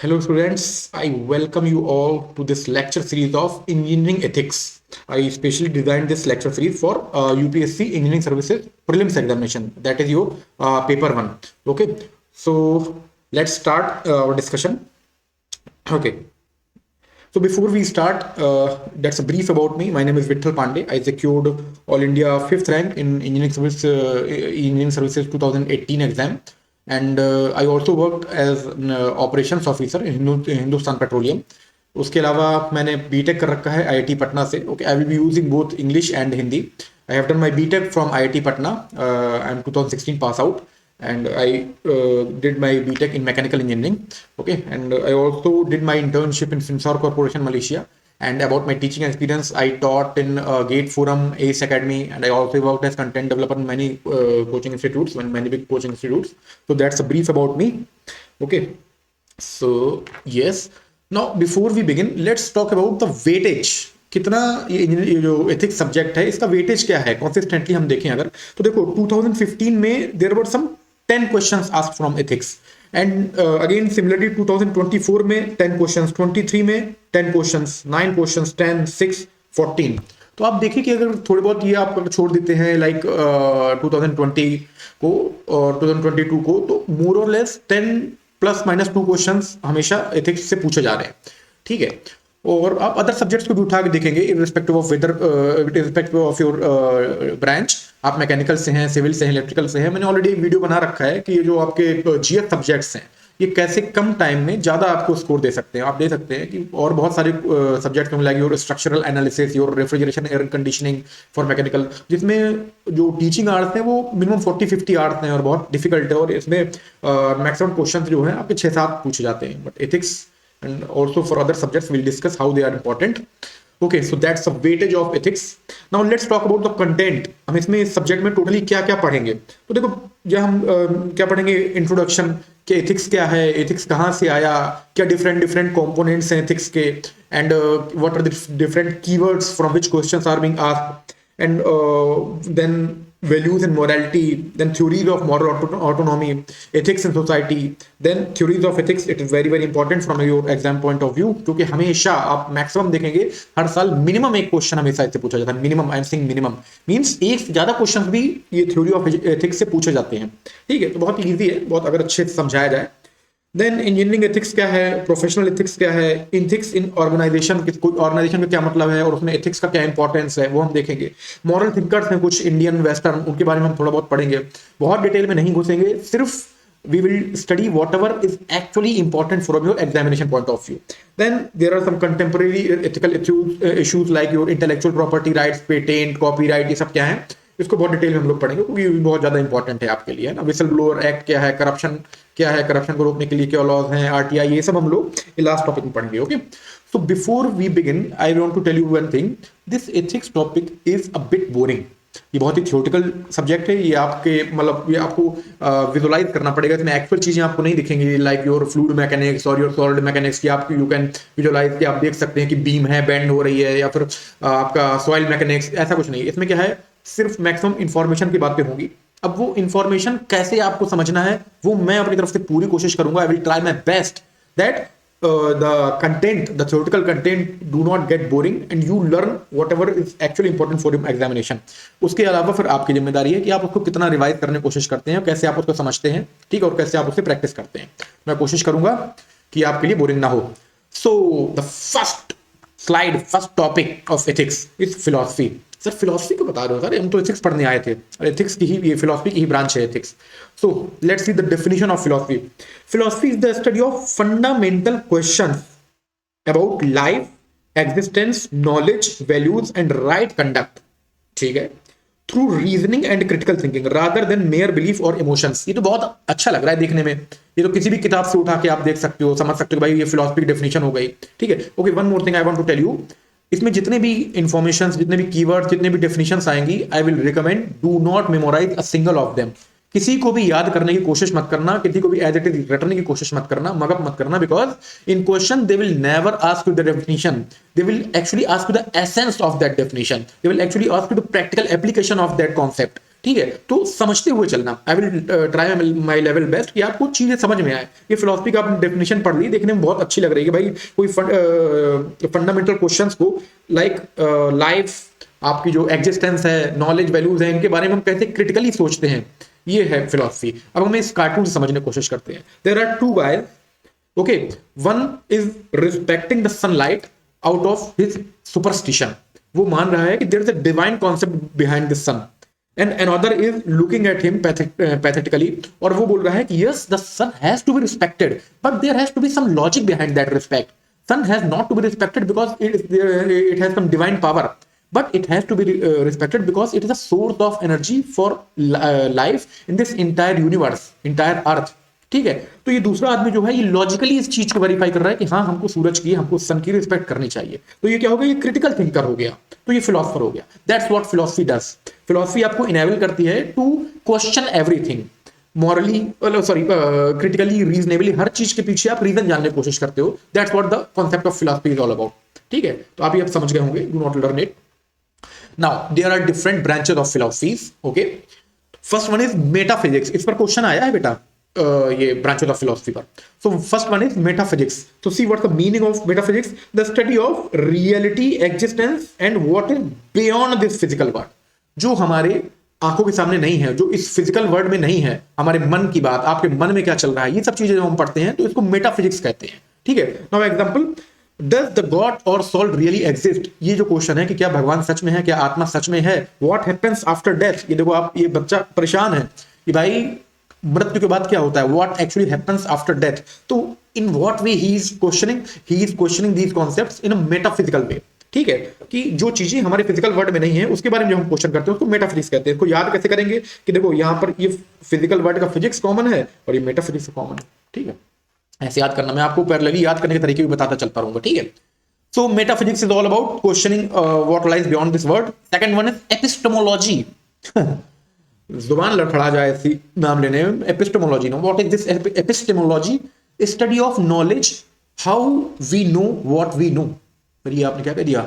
Hello students, I welcome you all to this lecture series of Engineering Ethics. I specially designed this lecture series for UPSC Engineering Services Prelims Examination. That is your paper 1. Okay, so let's start our discussion. Okay, so before we start, that's a brief about me. My name is Vitthal Pandey. I secured All India 5th rank in Engineering Services 2018 exam, and I also worked as an operations officer in Hindustan Petroleum. उसके अलावा मैंने BTech कर रखा है IIT Patna से. Okay, I will be using both English and Hindi. I have done my BTech from IIT Patna. I am 2016 pass out and I did my BTech in mechanical engineering. Okay, and I also did my internship in Finsar Corporation, Malaysia. And about my teaching experience, I taught in Gate Forum, ACE Academy, and I also worked as content developer in many coaching institutes, many big coaching institutes. So that's a brief about me. Okay, so yes. Now before we begin, let's talk about the weightage. कितना ये जो ethics subject है इसका weightage क्या है consistently हम देखें अगर तो देखो 2015 में there were some 10 questions asked from ethics and again similarly 2024 में 10 क्वेश्चंस, 23 में 10 क्वेश्चंस, 9 क्वेश्चंस, 10, 6, 14. तो आप देखिए कि अगर थोड़े बहुत ये आप छोड़ देते हैं लाइक 2020 को और 2022 को तो मोर और लेस 10 प्लस माइनस 2 क्वेश्चंस हमेशा एथिक्स से पूछे जा रहे हैं. ठीक है, और आप अदर सब्जेक्ट्स को भी उठा के देखेंगे irrespective of whether irrespective of your branch. आप मैकेनिकल से हैं, सिविल से हैं, इलेक्ट्रिकल से हैं. मैंने ऑलरेडी वीडियो बना रखा है कि ये जो आपके जीएस सब्जेक्ट्स हैं ये कैसे कम टाइम में ज़्यादा आपको स्कोर दे सकते हैं. आप दे सकते हैं कि और बहुत सारे सब्जेक्ट्स में like your structural analysis, your refrigeration, air conditioning for mechanical, जिसमें जो टीचिंग आवर्स हैं वो मिनिमम 40-50 आवर्स हैं और बहुत डिफिकल्ट है और इसमें मैक्सिमम क्वेश्चन जो हैं आपके 6-7 पूछे जाते हैं. But ethics and also for other subjects we'll discuss how they are important. Okay, so that's the weightage of ethics. Now let's talk about the content. हम इसमें इस सब्जेक्ट में टोटली क्या क्या पढ़ेंगे. तो देखो जब हम क्या पढ़ेंगे, इंट्रोडक्शन कि एथिक्स क्या है, एथिक्स कहाँ से आया, क्या डिफरेंट डिफरेंट कंपोनेंट्स हैं एथिक्स के, and what are the different keywords from which questions are being asked, and then values and morality, then theories of moral autonomy, ethics in society, then theories of ethics. It is very very important from your exam point of view क्योंकि हमेशा आप maximum देखेंगे हर साल minimum एक question हमेशा इससे पूछा जाता है. Minimum, I am saying minimum means एक से ज्यादा क्वेश्चंस भी ये थ्योरी ऑफ एथिक्स से पूछे जाते हैं. ठीक है, तो बहुत इजी है, बहुत अगर अच्छे से समझाया जाए. देन इंजीनियरिंग एथिक्स क्या है, प्रोफेशनल एथिक्स क्या है, एथिक्स इन ऑर्गेनाइजेशन, ऑर्गेनाइजेशन का क्या मतलब है और उसमें एथिक्स का क्या इंपॉर्टेंस है वो हम देखेंगे. मॉरल थिंकर्स हैं कुछ इंडियन वेस्टर्न, उनके बारे में हम थोड़ा बहुत पढ़ेंगे. बहुत डिटेल में नहीं घुसेंगे, सिर्फ we will study whatever is actually important from your examination point of view. Then there are some contemporary ethical issues like your intellectual property rights, patent, copyright, ये सब क्या है इसको बहुत डिटेल में हम लोग पढ़ेंगे क्योंकि बहुत ज्यादा इंपॉर्टेंट है आपके लिए, है ना. विसल ब्लोअर एक्ट क्या है, करप्शन क्या है, करप्शन को रोकने के लिए क्या लॉज हैं, आरटीआई, ये सब हम लोग लास्ट टॉपिक में पढ़ेंगे. Okay, so before we begin I want to tell you one thing. This ethics topic is a bit boring. ये बहुत ही थ्योरेटिकल सब्जेक्ट है. ये आपके मतलब ये आपको विजुलाइज करना पड़ेगा. इसमें एक्चुअल चीजें आपको नहीं दिखेंगी लाइक योर फ्लूइड मैकेनिक्स और योर सॉलिड मैकेनिक्स की आपको यू कैन विजुलाइज कि आप देख सकते हैं कि बीम है, बेंड हो रही है, या फिर आपका सॉइल मैकेनिक्स, ऐसा कुछ नहीं. इसमें क्या है, सिर्फ मैक्सिमम इंफॉर्मेशन की बातें होंगी. अब वो इंफॉर्मेशन कैसे आपको समझना है वो मैं अपनी तरफ से पूरी कोशिश करूंगा. I will try my best that the content, the theoretical content do not get boring and you learn whatever is actually important for your examination. उसके अलावा फिर आपकी जिम्मेदारी है कि आप उसको कितना रिवाइज करने की कोशिश करते हैं, कैसे आप उसको समझते हैं, ठीक है, और कैसे आप उससे प्रैक्टिस करते हैं. मैं कोशिश करूंगा कि आपके लिए बोरिंग ना हो. So the first slide, first topic of ethics is philosophy. Sir philosophy को बता रहे हो सर, हम तो एथिक्स पढ़ने आए थे और एथिक्स की ही ये फिलॉसफी की ही ब्रांच है ethics. So let's see the definition of philosophy. Philosophy is the study of fundamental questions about life, existence, knowledge, values and right conduct. ठीक है, through reasoning and critical thinking rather than mayor belief और emotions. ये तो बहुत अच्छा लग रहा है देखने में. ये तो किसी भी किताब से उठा के आप देख सकते हो, समझ सकते हो भाई ये फिलॉसफी की डेफिनेशन हो गई. ठीक है, okay, one more thing I want to tell you. इसमें जितने भी इंफॉर्मेशन, जितने भी कीवर्ड, जितने भी डेफिनेशंस आएंगी, I will recommend do not memorise a single of them. किसी को भी याद करने की कोशिश मत करना, किसी को भी एज इट इज रटने की कोशिश मत करना, मगअप मत करना, because in question they will never ask you the definition, they will actually ask you the essence of that definition, they will actually ask you the practical application of that concept. ठीक है, तो समझते हुए चलना। I will try my level best कि आपको चीजें समझ में आए। ये फिलोसफी का आपने डेफिनेशन पढ़ ली, देखने में बहुत अच्छी लग रही है कि भाई कोई फंडामेंटल क्वेश्चंस को लाइक लाइफ, आपकी जो एग्जिस्टेंस है, नॉलेज, वैल्यूज है, इनके बारे में हम कैसे क्रिटिकली सोचते हैं, ये है फिलोसफी। अब हम इस कार्टून से समझने की कोशिश करते हैं। There are two guys, okay, one is respecting the sunlight out of his superstition. वो मान रहा है कि there is a divine concept behind the sun, and another is looking at him pathetically, और वो बोल रहा है कि yes the sun has to be respected but there has to be some logic behind that respect. Sun has not to be respected because it has some divine power, but it has to be respected because it is a source of energy for life in this entire universe, entire earth। ठीक है, तो ये दूसरा आदमी जो है ये logically इस चीज को वेरीफाई कर रहा है कि हाँ हमको सूरज की, हमको सन की रिस्पेक्ट करनी चाहिए। तो ये क्या हो गया, ये क्रिटिकल थिंकर हो गया, तो ये फिलोसफर हो गया। That's what philosophy does. Philosophy आपको इनेबल करती है to question everything morally, sorry critically, reasonably, हर चीज के पीछे आप रीजन जानने की कोशिश करते हो। That's what the concept of philosophy is all about. ठीक है, तो आप ये अब समझ गए होंगे, do not learn it. Now there are different branches of philosophies, okay? First one is metaphysics। इस पर क्वेश्चन आया है बेटा, ये branches of philosophy पर। So first one is metaphysics। So see what's the meaning of metaphysics? The study of reality, existence and what is beyond this physical world। जो हमारे आंखों के सामने नहीं है, जो इस फिजिकल वर्ल्ड में नहीं है, हमारे मन की बात, आपके मन में क्या चल रहा है, ये सब चीजें जो हम पढ़ते हैं तो इसको मेटाफिजिक्स कहते हैं। ठीक है, now example, does the God और सोल रियली एग्जिस्ट। ये जो क्वेश्चन है कि क्या भगवान सच में है, क्या आत्मा सच में है। What happens after death. ये देखो आप, ये बच्चा परेशान है कि भाई मृत्यु के बाद क्या होता है, what actually happens after death. तो in what way he is questioning these concepts in a metaphysical way. ठीक है, कि जो चीजें हमारे फिजिकल वर्ल्ड में नहीं है उसके बारे में जो हम क्वेश्चन करते हैं उसको मेटाफिजिक्स कहते हैं। इसको याद कैसे करेंगे कि देखो यहाँ पर ये फिजिकल वर्ल्ड का फिजिक्स कॉमन है और ये मेटाफिजिक्स कॉमन है। ठीक है, ऐसे याद करना, मैं आपको पैरेलली याद करने के तरीके भी बताता चलता रहूंगा। ठीक है, so metaphysics is all about questioning what lies beyond this world. Second one is epistemology. जुबान लड़खड़ा जाए ऐसी नाम लेने में, epistemology. No, what is this epistemology? Study of knowledge, how we know what we know. ये आपने क्या कह दिया,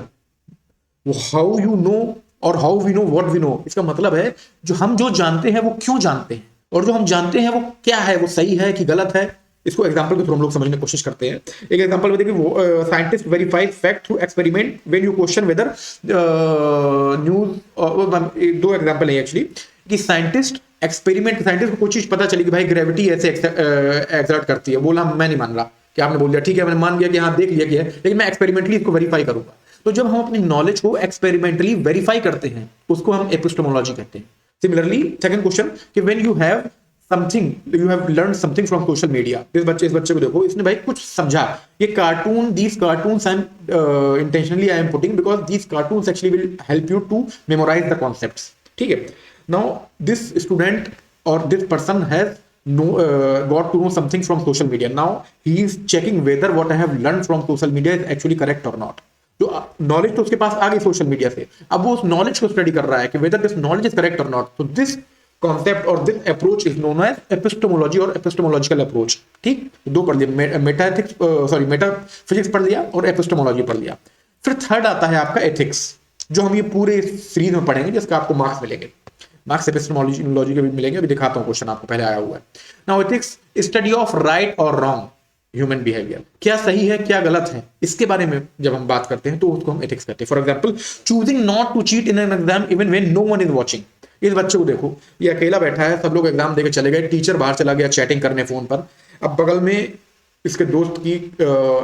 वो हाउ यू नो और how we know what we know. इसका मतलब है जो हम जो जानते हैं वो क्यों जानते हैं, और जो हम जानते हैं वो क्या है, वो सही है कि गलत है। इसको एग्जांपल के थ्रू हम लोग समझने की कोशिश करते हैं। एक एग्जांपल में देखिए, वो scientist verifies fact through experiment when you question whether news. दो एग्जांपल है एक्चुअली, कि साइंटिस्ट को कोई चीज पता चली कि भाई ग्रेविटी ऐसे एक्सर्ट करती है, बोला मैं नहीं मान रहा, कि आपने बोल दिया ठीक है मैंने मान लिया कि हाँ देख लिया कि है, लेकिन मैं एक्सपेरिमेंटली इसको वेरीफाई करूंगा। तो जब हम अपनी नॉलेज को एक्सपेरिमेंटली वेरीफाई करते हैं उसको हम एपिस्टेमोलॉजी कहते हैं। सिमिलरली सेकंड क्वेश्चन, कि when you have something, you have learned something from social media। इस बच्चे को देखो, इसने भाई कुछ समझा। ये cartoon, these cartoons I am intentionally I am putting because these cartoons actually will help you to memorize the concepts। ठीक है, now this student or this person has got to know something from social media। now he is checking whether what I have learned from social media is actually correct or not। जो knowledge तो उसके पास आ गई social media से, अब वो उस knowledge को study कर रहा है कि whether this knowledge is correct or not। so this concept or this approach is known as epistemology or epistemological approach। ठीक, दो पढ़ लिया, मेटाफिजिक्स पढ़ लिया और एपिस्टेमोलॉजी पढ़ लिया। फिर थर्ड आता है आपका एथिक्स, जो हम ये पूरे सीरीज में पढ़ेंगे, जिसका आपको मार्क्स मिलेंगे। मार्क्स एपिस्टेमोलॉजी के भी मिलेंगे, अभी दिखाता हूँ क्वेश्चन आपको, पहले आया हुआ है। Now ethics, study of right और रॉन्ग ह्यूमन बिहेवियर। क्या सही है क्या गलत है, इसके बारे में जब हम बात करते हैं तो उसको हम एथिक्स कहते हैं। For example, choosing not to cheat in an exam even when no one is watching. इस बच्चे को देखो, ये अकेला बैठा है, सब लोग एग्जाम देके चले गए, टीचर बाहर चला गया चैटिंग करने फोन पर, अब बगल में इसके दोस्त की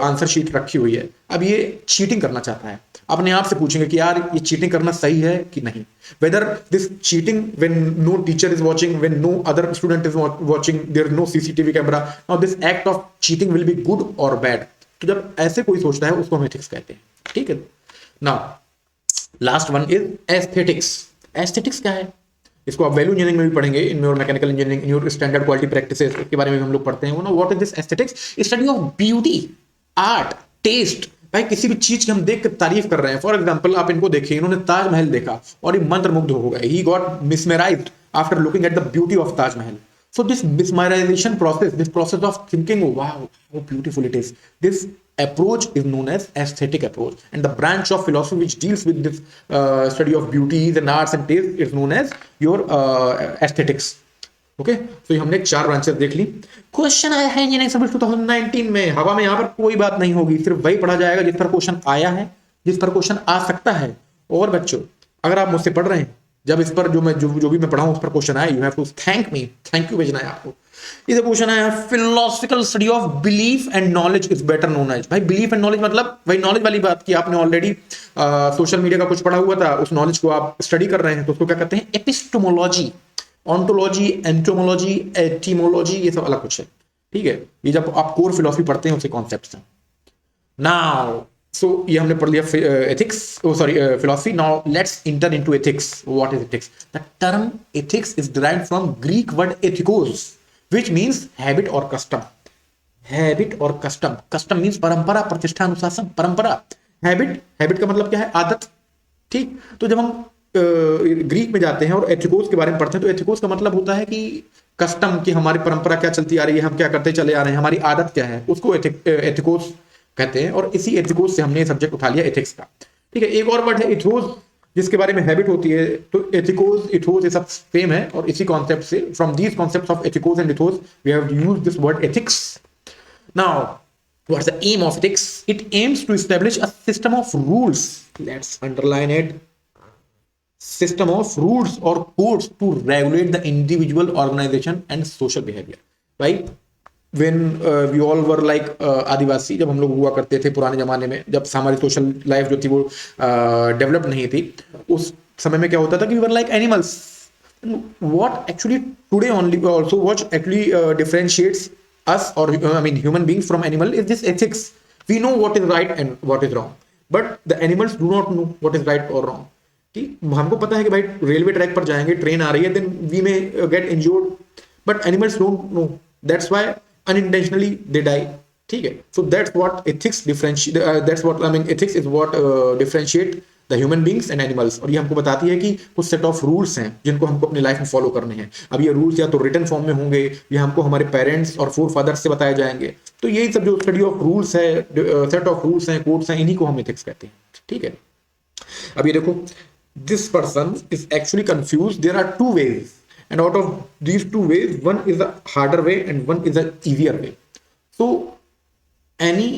आंसर शीट रखी हुई है, अब ये चीटिंग करना चाहता है। अपने आप से पूछेंगे कि यार ये चीटिंग करना सही है कि नहीं। Whether this cheating when no teacher is watching, when no other student is watching, there is no CCTV camera, now this act of cheating will be good और बैड। तो जब ऐसे कोई सोचता है उसको हम एथिक्स कहते हैं। ठीक है, now last one is aesthetics. Aesthetics क्या है, इसको आप वैल्यू इंजीनियरिंग में भी पढ़ेंगे, in your mechanical engineering, in your standard quality practices, इसके बारे में हम लोग पढ़ते हैं। वो ना, what is this aesthetics? Study of beauty, art, taste. भाई किसी भी चीज की हम देख कर तारीफ कर रहे हैं। फॉर एग्जांपल आप इनको देखिए, इन्होंने ताजमहल देखा और ये मंत्रमुग्ध हो गए। He got mesmerised after looking at the beauty of Taj Mahal. So this mesmerization process, this process of thinking, wow, how beautiful it is, this approach is known as aesthetic approach, and the branch of philosophy which deals with this study of beauties and arts and taste is known as your aesthetics. Okay, तो ये हमने 4 branches देख ली। Question आया है engineering service 2019 में, हवा में यहाँ पर कोई बात नहीं होगी, सिर्फ वही पढ़ा जाएगा जिस पर क्वेश्चन आया है, जिस पर क्वेश्चन आ सकता है। और बच्चों अगर आप मुझसे पढ़ रहे हैं, जब इस पर जो भी मैं पढ़ा हूं उस पर क्वेश्चन आया, you have to thank me, thank you भेजना है आपको। इसे क्वेश्चन आया philosophical study of belief and knowledge is better known as. भाई बिलीफ एंड नॉलेज मतलब वही नॉलेज वाली बात की, आपने ऑलरेडी सोशल मीडिया का कुछ पढ़ा हुआ था, उस नॉलेज को आप स्टडी कर रहे हैं, तो उसको क्या कहते हैं? एपिस्टोमोलॉजी, ऑन्टोलॉजी, एंटोमोलॉजी, एटीमोलॉजी, ये सब अलग कुछ है, ठीक है। ये जब आप कोर फिलोसफी पढ़ते हैं उसे कॉन्सेप्ट्स हैं। नाउ सो ये हमने पढ़ लिया ethics, philosophy. Now let's enter into ethics. What is ethics? The term ethics is derived from Greek word ethikos which means habit और कस्टम। हैबिट और कस्टम, कस्टम मींस परंपरा, प्रतिष्ठा, अनुशासन, परंपरा। हैबिट का मतलब क्या है? आदत, ठीक। तो जब हम ग्रीक में जाते हैं और एथिकोस के बारे में पढ़ते हैं, तो एथिकोस का मतलब होता है कि कस्टम, की हमारी परंपरा क्या चलती आ रही है, हम क्या करते चले आ रहे हैं, हमारी आदत क्या है, उसको एथिकोस कहते हैं। और इसी एथिकोस से हमने सब्जेक्ट उठा लिया एथिक्स का, ठीक है। एक और वर्ड है इथोस, जिसके बारे में हैबिट होती है, तो एथिकोस, इथोस ये सब सेम है। और इसी कॉन्सेप्ट से, from these concepts of ethikos and ethos, we have used this word ethics. Now what's the aim of ethics? It aims to establish a system of rules. Let's underline it. System of rules or codes to regulate the individual, organization and social behavior. Right? When we all were like आदिवासी, जब हम लोग हुआ करते थे पुराने जमाने में, जब हमारी सोशल लाइफ जो थी वो डेवलप नहीं थी, उस समय में क्या होता था कि we were like animals. What actually today only also what actually differentiates us, or I mean human beings, from animal is this ethics. We know what is right and what is wrong, but the animals do not know what is right or wrong. कि हमको पता है कि भाई railway track पर जाएंगे, train आ रही है, then we may get injured, but animals don't know, that's why unintentionally they die, ठीक है। So that's what ethics differentiate, that's what I mean ethics is what differentiate the human beings and animals. और ये हमको बताती है कि कुछ set of rules हैं जिनको हमको अपनी लाइफ में फॉलो करने हैं। अब ये रूल्स या तो रिटन फॉर्म में होंगे या हमको हमारे पेरेंट्स और फोर फादर्स से बताए जाएंगे। तो यही सब जो स्टडी ऑफ रूल्स है, सेट ऑफ रूल्स हैं, कोड्स हैं, इन्हीं को हम एथिक्स कहते हैं, ठीक है। अब ये देखो, this person is actually confused. There are two ways, and out of these two ways, one is a harder way and one is a easier way. So any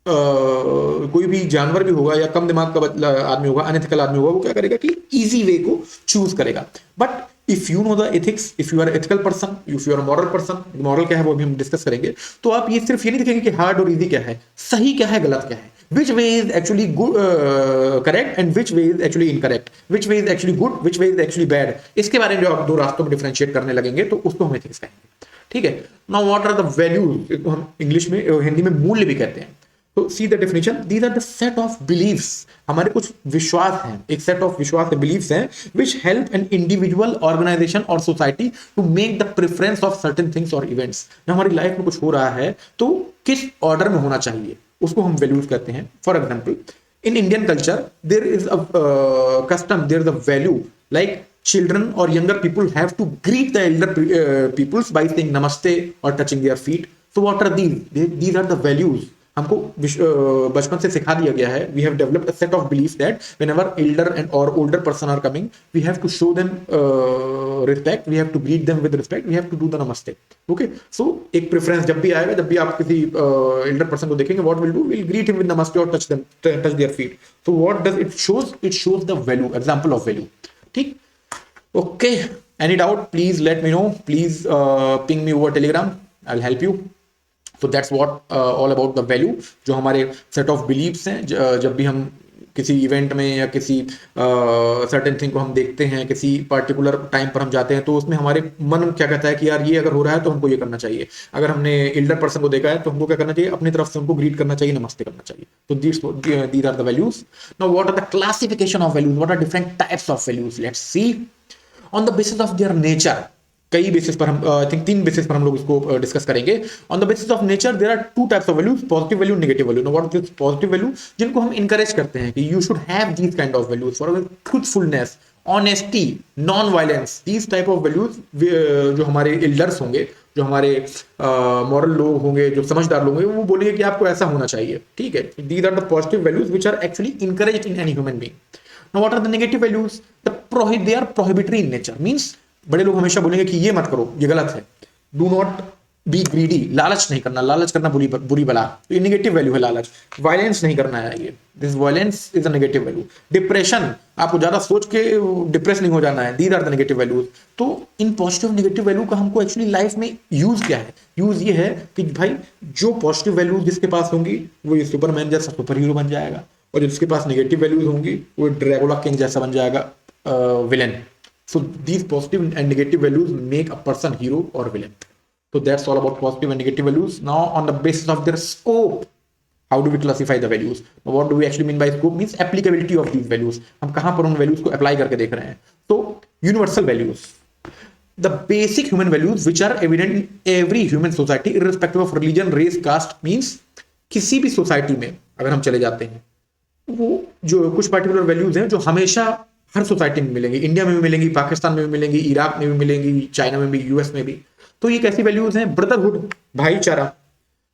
कोई भी जानवर भी होगा या कम दिमाग का आदमी होगा, अनएथिकल आदमी होगा, वो क्या करेगा कि इजी वे को चूज करेगा। But if you know the ethics, if you are ethical person, if you are moral person, moral क्या है वो भी हम डिस्कस करेंगे, तो आप ये सिर्फ ये नहीं देखेंगे कि हार्ड और इजी क्या है, सही क्या है, गलत क्या है, which way is actually good, correct and which way is actually incorrect, which way is actually good, which way is actually bad, इसके बारे में जो आप दो रास्तों में डिफरेंशिएट करने लगेंगे तो उसको हम एथिक्स कहेंगे, ठीक है। Now what are the values, इसको हम इंग्लिश में, हिंदी में मूल्य भी कहते हैं। तो see the definition, these are the set of beliefs, हमारे कुछ विश्वास हैं, एक सेट ऑफ विश्वास बिलीव्स हैं which help an individual, organisation और society to make the preference of certain things और इवेंट्स। जब हमारी लाइफ में कुछ हो रहा है तो किस ऑर्डर में होना चाहिए, उसको हम वैल्यूज कहते हैं। For example, in Indian culture there is a custom, there is a value like children or younger people have to greet the elder peoples by saying namaste or touching their feet. So what are these? These are the values. हमको बचपन से सिखा दिया गया है। We have developed a set of beliefs that whenever elder and or older person are coming, we have to show them respect. We have to greet them with respect. We have to do the namaste. Okay. So एक preference जब भी आएगा, जब भी आप किसी elder person को देखेंगे, what we'll do? We'll greet him with namaste or touch their feet. So what does it shows? It shows the value, example of value. ठीक? Okay. Any doubt? Please let me know. Please ping me over Telegram. I'll help you. So that's what all about the value, जो हमारे set of beliefs हैं। जब भी हम किसी event में या किसी सर्टेन थिंग को हम देखते हैं, किसी पर्टिकुलर टाइम पर हम जाते हैं, तो उसमें हमारे मन क्या कहता है कि यार ये अगर हो रहा है तो हमको ये करना चाहिए। अगर हमने एल्डर पर्सन को देखा है तो हमको क्या करना चाहिए, अपनी तरफ से उनको ग्रीट करना चाहिए, नमस्ते करना चाहिए। तो these are the values. Now what are the classification of values? What are different types of values? Let's see. On the basis of their nature, कई बेसिस पर हम आई थिंक 3 बेसिस पर हम लोग इसको डिस्कस करेंगे। On the basis of nature there are 2 types of values, positive value, negative value. No what is positive value, जिनको हम इनकरेज करते हैं कि you should have these kind of values for truthfulness, honesty, non violence, these type of values जो हमारे elders होंगे, जो हमारे मॉरल लोग होंगे, जो समझदार लोग होंगे, वो बोलेंगे कि आपको ऐसा होना चाहिए, ठीक है। These are the positive values which are actually encouraged in any human being. Now what are the negative values? They are prohibitory in nature, means बड़े लोग हमेशा बोलेंगे कि ये मत करो, ये गलत है। डू नॉट बी ग्रीडी, लालच नहीं करना, लालच करना बुरी बला, तो ये नेगेटिव वैल्यू है लालच। वायलेंस नहीं करना है, ये this violence is a negative value. Depression, आपको ज्यादा सोच के डिप्रेस नहीं हो जाना है, these are the negative values. तो इन पॉजिटिव नेगेटिव वैल्यू का हमको एक्चुअली लाइफ में यूज क्या है? यूज ये है कि भाई जो पॉजिटिव वैल्यूज जिसके पास होंगी वो ये सुपरमैन जैसा सुपर हीरो बन जाएगा, और जिसके पास नेगेटिव वैल्यूज होंगी वो ड्रैगुला किंग जैसा बन जाएगा villain. So these positive and negative values make a person hero or villain. So that's all about positive and negative values. Now on the basis of their scope, how do we classify the values? What do we actually mean by scope? Means applicability of these values. हम कहाँ पर उन values को apply करके देख रहे हैं? So universal values, the basic human values which are evident in every human society irrespective of religion, race, caste, means किसी भी सोसाइटी में अगर हम चले जाते हैं, वो जो कुछ पर्टिकुलर वैल्यूज हैं जो हमेशा हर सोसाइटी में मिलेंगी, इंडिया में भी मिलेंगी, पाकिस्तान में भी मिलेंगी, इराक में भी मिलेंगी, चाइना में भी, यूएस में भी। तो ये कैसी वैल्यूज हैं? ब्रदरहुड, भाईचारा,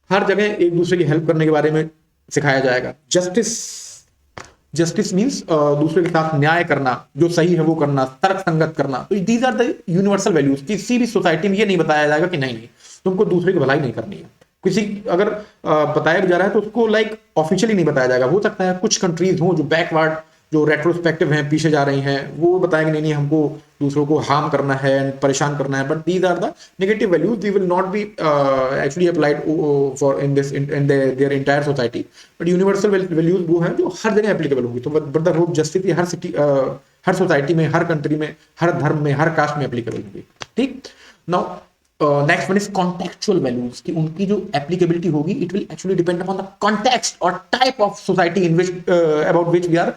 हर जगह एक दूसरे की हेल्प करने के बारे में सिखाया जाएगा। जस्टिस, जस्टिस मीन्स दूसरे के साथ न्याय करना, जो सही है वो करना, तर्क संगत करना। तो these are the universal values. किसी भी सोसाइटी में ये नहीं बताया जाएगा कि नहीं तुमको दूसरे की भलाई नहीं करनी है। किसी अगर बताया जा रहा है तो उसको लाइक ऑफिशियली नहीं बताया जाएगा। हो सकता है कुछ कंट्रीज हो जो बैकवर्ड, जो रेट्रोस्पेक्टिव हैं, पीछे जा रही हैं, वो बताएंगे नहीं हमको दूसरों को हार्म करना है एंड परेशान करना है। But these are the negative values, they will not be actually applied for in this in their entire society. But universal values वो हैं जो हर जगह एप्लीकेबल होंगी। तो ब्रदरहुड, जस्टिस हर सिटी, हर सोसाइटी में, हर कंट्री में, हर धर्म में, हर कास्ट में एप्लीकेबल होंगी, ठीक। Now next one is contextual values, कि उनकी जो एप्लीकेबिलिटी होगी it will actually depend upon the context और type of society in which about which we are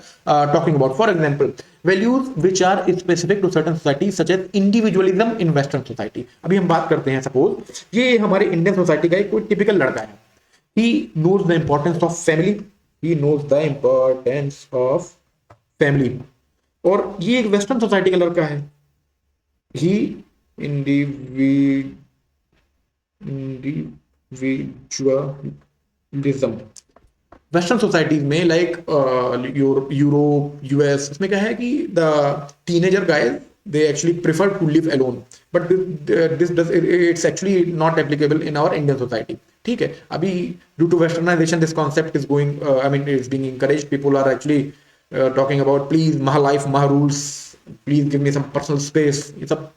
talking about. For example, values which are specific to certain society such as individualism in western society. अभी हम बात करते हैं, suppose ये हमारे Indian society का एक कोई टिपिकल लड़का है, he knows the importance of family, he knows the importance of family, और ये एक वेस्टर्न सोसाइटी का लड़का है, ही इंडिविजुअलिज्म। वेस्टर्न सोसाइटीज में लाइक यूरोप, यूएस, इसमें क्या है कि the teenager guys they actually prefer to live alone, but it's actually not applicable in our Indian society, ठीक है। अभी due to westernization this concept is going I mean it's being encouraged. People are actually talking about please my life my rules, please give me some personal space। ये सब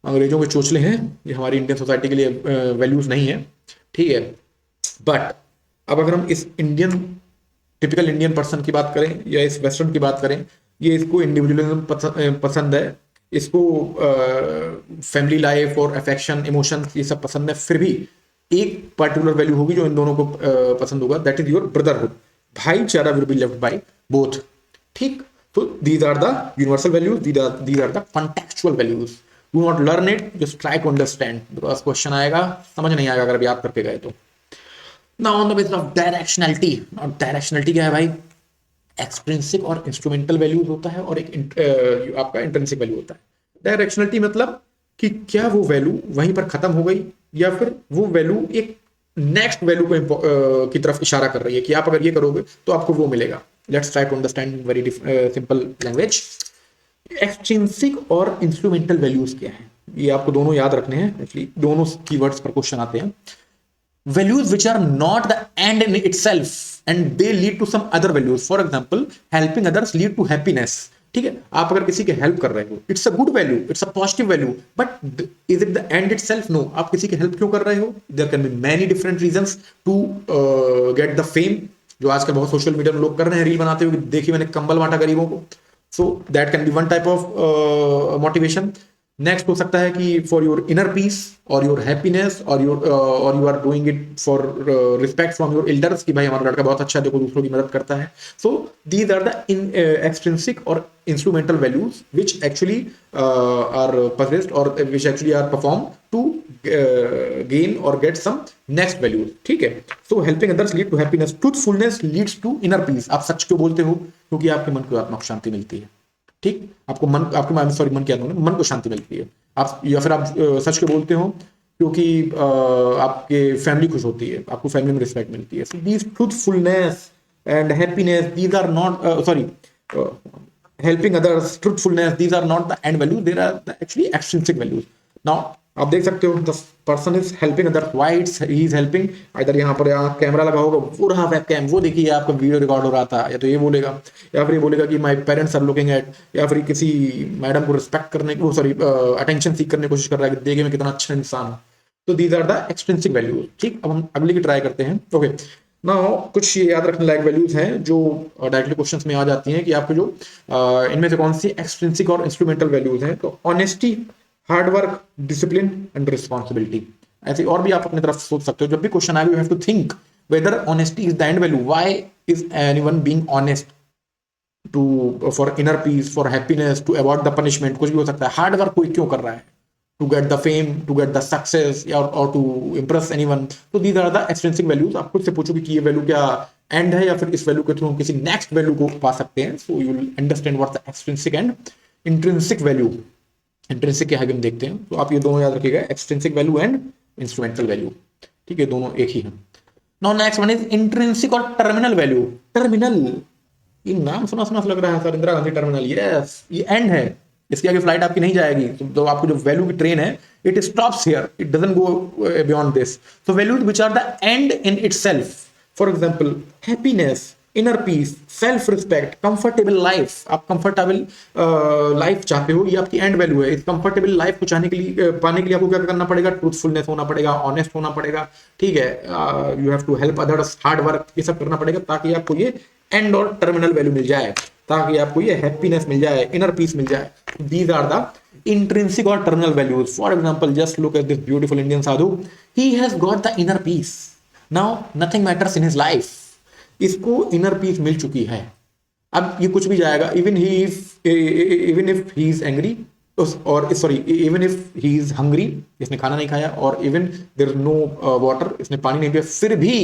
अंग्रेजों के चोचले हैं, ये हमारी इंडियन सोसाइटी के लिए वैल्यूज नहीं है, ठीक है। बट अब अगर हम इस इंडियन टिपिकल इंडियन पर्सन की बात करें या इस वेस्टर्न की बात करें, ये इसको इंडिविजुअलिज्म पसंद है, इसको फैमिली लाइफ और अफेक्शन, इमोशंस, ये सब पसंद है, फिर भी एक पर्टिकुलर वैल्यू होगी जो इन दोनों को पसंद होगा, दैट इज योर ब्रदरहुड। भाईचारा will be left by both, ठीक। तो these are the universal values, these are the contextual values. Do not learn it, just try to understand, because question आएगा, समझ नहीं आएगा अगर आप याद करके गए तो। Now on the basis of directionality, और डायरेक्शनलिटी क्या है भाई? एक्सट्रिंसिक और इंस्ट्रूमेंटल वैल्यूज होता है, और एक आपका इंट्रिंसिक वैल्यू होता है। डायरेक्शनलिटी मतलब कि क्या वो वैल्यू वहीं पर खत्म हो गई, या फिर वो वैल्यू एक नेक्स्ट वैल्यू को की तरफ इशारा कर रही है कि आप अगर ये करोगे तो आपको वो मिलेगा। Let's try to understand very simple language. Extrinsic और इंस्ट्रूमेंटल वैल्यूज क्या है, ये आपको दोनों याद रखने हैं, एक्चुअली दोनों कीवर्ड्स पर क्वेश्चन आते हैं। Values which are not the end in itself and they lead to some other values. For example, helping others lead to happiness, ठीक है। आप अगर किसी की हेल्प कर रहे हो, it's a good value, it's a positive value, but is it the end itself? No. आप किसी की हेल्प क्यों कर रहे हो? There can be many different reasons to get the fame, जो आजकल बहुत सोशल मीडिया में लोग कर रहे हैं, रील बनाते हुए, देखिए मैंने कंबल बांटा गरीबों को। So that can be one type of motivation. Next हो सकता है कि फॉर योर इनर पीस और योर हैप्पीनेस, और you are doing it for respect from your elders, कि भाई हमारा लड़का बहुत अच्छा है, देखो दूसरों की मदद करता है। So these are the extrinsic और instrumental values which actually are possessed और which actually are perform to gain और गेट सम नेक्स्ट वैल्यूज, ठीक है। So helping others lead to happiness, truthfulness leads to inner peace. आप सच क्यों बोलते हो? क्योंकि आपके मन को आत्मा को शांति मिलती है, ठीक। आपको मन, आपके मन, सॉरी मन क्या, मन को शांति मिलती है। आप या फिर आप सच के बोलते हो क्योंकि आपके फैमिली खुश होती है, आपको फैमिली में रिस्पेक्ट मिलती है. So these truthfulness and happiness, these are not sorry helping others, truthfulness, these are not the end value, they are the actually extrinsic values. Now आप देख सकते हो the person is helping other, why he is helping. इधर यहाँ पर यहाँ camera लगा होगा, वो रहा वेब कैम, वो देखिए आपका वीडियो रिकॉर्ड हो रहा था, या तो ये बोलेगा, या फिर ये बोलेगा कि my parents are looking at, या फिर किसी मैडम को रिस्पेक्ट करने को, सॉरी अटेंशन सीख करने की कोशिश कर रहा है कि देखिए मैं कितना अच्छा इंसान हूँ. तो these are the extrinsic values. ठीक, अब हम अगली की ट्राई करते हैं. ओके, नाउ कुछ ये याद रखने लायक वैल्यूज हैं जो डायरेक्टली क्वेश्चंस में आ जाती हैं कि आपको जो इनमें से कौन सी एक्सट्रिंसिक और इंस्ट्रूमेंटल वैल्यूज हैं. तो honesty, hard work, discipline and responsibility. ऐसे और भी आप अपनी तरफ सोच सकते हो. जब भी क्वेश्चन आए, you have to think whether honesty is the end value. Why is anyone being honest? To for inner peace, for happiness, to avoid the punishment, कुछ भी हो सकता है. हार्ड वर्क कोई क्यों कर रहा है? To get the fame, to get the success, और टू इम्प्रेस एनीवन. तो these are the extrinsic values. आप खुद से पूछोगे कि ये वैल्यू क्या एंड है, या फिर इस वैल्यू के थ्रू किसी नेक्स्ट वैल्यू को पा सकते हैं. So you will understand what the extrinsic and intrinsic value. Intrinsic क्या है हम देखते हैं. तो आप ये दोनों याद रखिएगा, extrinsic value and instrumental value. ठीक है, दोनों एक ही है. Now next one is intrinsic और टर्मिनल वैल्यू. टर्मिनल, ये नाम सुना सुना लग रहा है sir, Indira Gandhi terminal. Yes, ये एंड है, इसके आगे फ्लाइट आपकी नहीं जाएगी. तो आपको जो वैल्यू की ट्रेन है, it stops here, it doesn't go beyond this. So values which are the end in itself. For example happiness, inner peace, self respect, comfortable life. आप कंफर्टेबल लाइफ चाहते हो, ये आपकी एंड वैल्यू है. इस comfortable life को चाहने के लिए, पाने के लिए आपको क्या करना पड़ेगा? ट्रूथफुलनेस होना पड़ेगा, ऑनेस्ट होना पड़ेगा. ठीक है, you have to help others, hard work, ये सब करना पड़ेगा ताकि आपको ये एंड और टर्मिनल वैल्यू मिल जाए, ताकि आपको ये हैप्पीनेस मिल जाए, इनर पीस मिल जाए. These are the intrinsic or terminal values. For example, just look at this beautiful Indian sadhu. He has got the inner peace. Now nothing matters in his life. इसको inner peace मिल चुकी है. अब ये कुछ भी जाएगा, even if he is angry, और sorry, even if he is hungry, इसने खाना नहीं खाया, और even there is no water, इसने पानी नहीं पिया, फिर भी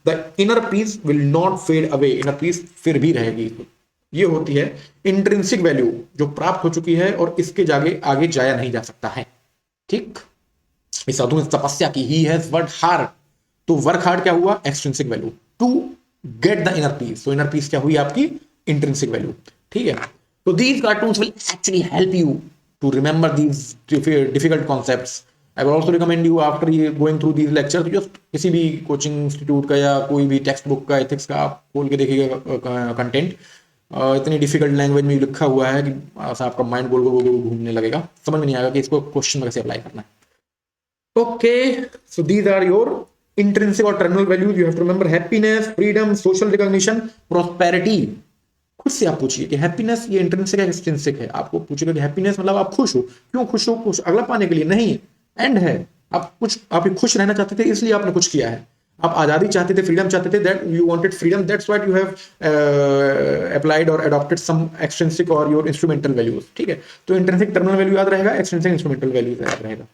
the inner peace will not fade away. inner peace फिर भी रहेगी. ये होती है इंट्रिंसिक वैल्यू, जो प्राप्त हो चुकी है और इसके आगे जाया नहीं जा सकता है. ठीक, इस साधु ने तपस्या की, ही हैज वर्क हार्ड. तो वर्क हार्ड क्या हुआ? Extrinsic value. To get the inner peace, तो इनर पीस क्या हुई? आपकी इंट्रिंसिक वैल्यू. ठीक है, तो these cartoons will actually help you to remember these difficult concepts. I will also recommend you after ये गोइंग थ्रू दीज लेक्चर, तो just किसी भी कोचिंग इंस्टीट्यूट का या कोई भी टेक्स्ट बुक का एथिक्स का आप खोल के देखिएगा कंटेंट. इतनी डिफिकल्ट लैंग्वेज में लिखा हुआ है कि आपका माइंड गोल गोल घूमने लगेगा, समझ में नहीं आएगा कि इसको क्वेश्चन में कैसे अप्लाई करना है. Okay, so these are your intrinsic और terminal values. You have to remember happiness, freedom, social recognition, prosperity. खुद से आप पूछिए कि हैप्पीनेस ये इंट्रिंसिक है एक्सट्रिंसिक है. आपको पूछेगा कि हैप्पीनेस मतलब आप खुश हो. क्यों खुश हो? कुछ अगला पाने के लिए नहीं, एंड है. आप खुश रहना चाहते थे, इसलिए आपने कुछ किया है. आप आजादी चाहते थे, फ्रीडम चाहते थे, that you wanted freedom, that's why you have applied और अडॉप्टेड सम एक्सट्रिंसिक और योर इंस्ट्रूमेंटल वैल्यूज. ठीक है, तो इंट्रिंसिक टर्मिनल वैल्यू याद रहेगा, एक्सट्रिंसिक इंस्ट्रूमेंटल वैल्यूज याद रहेगा.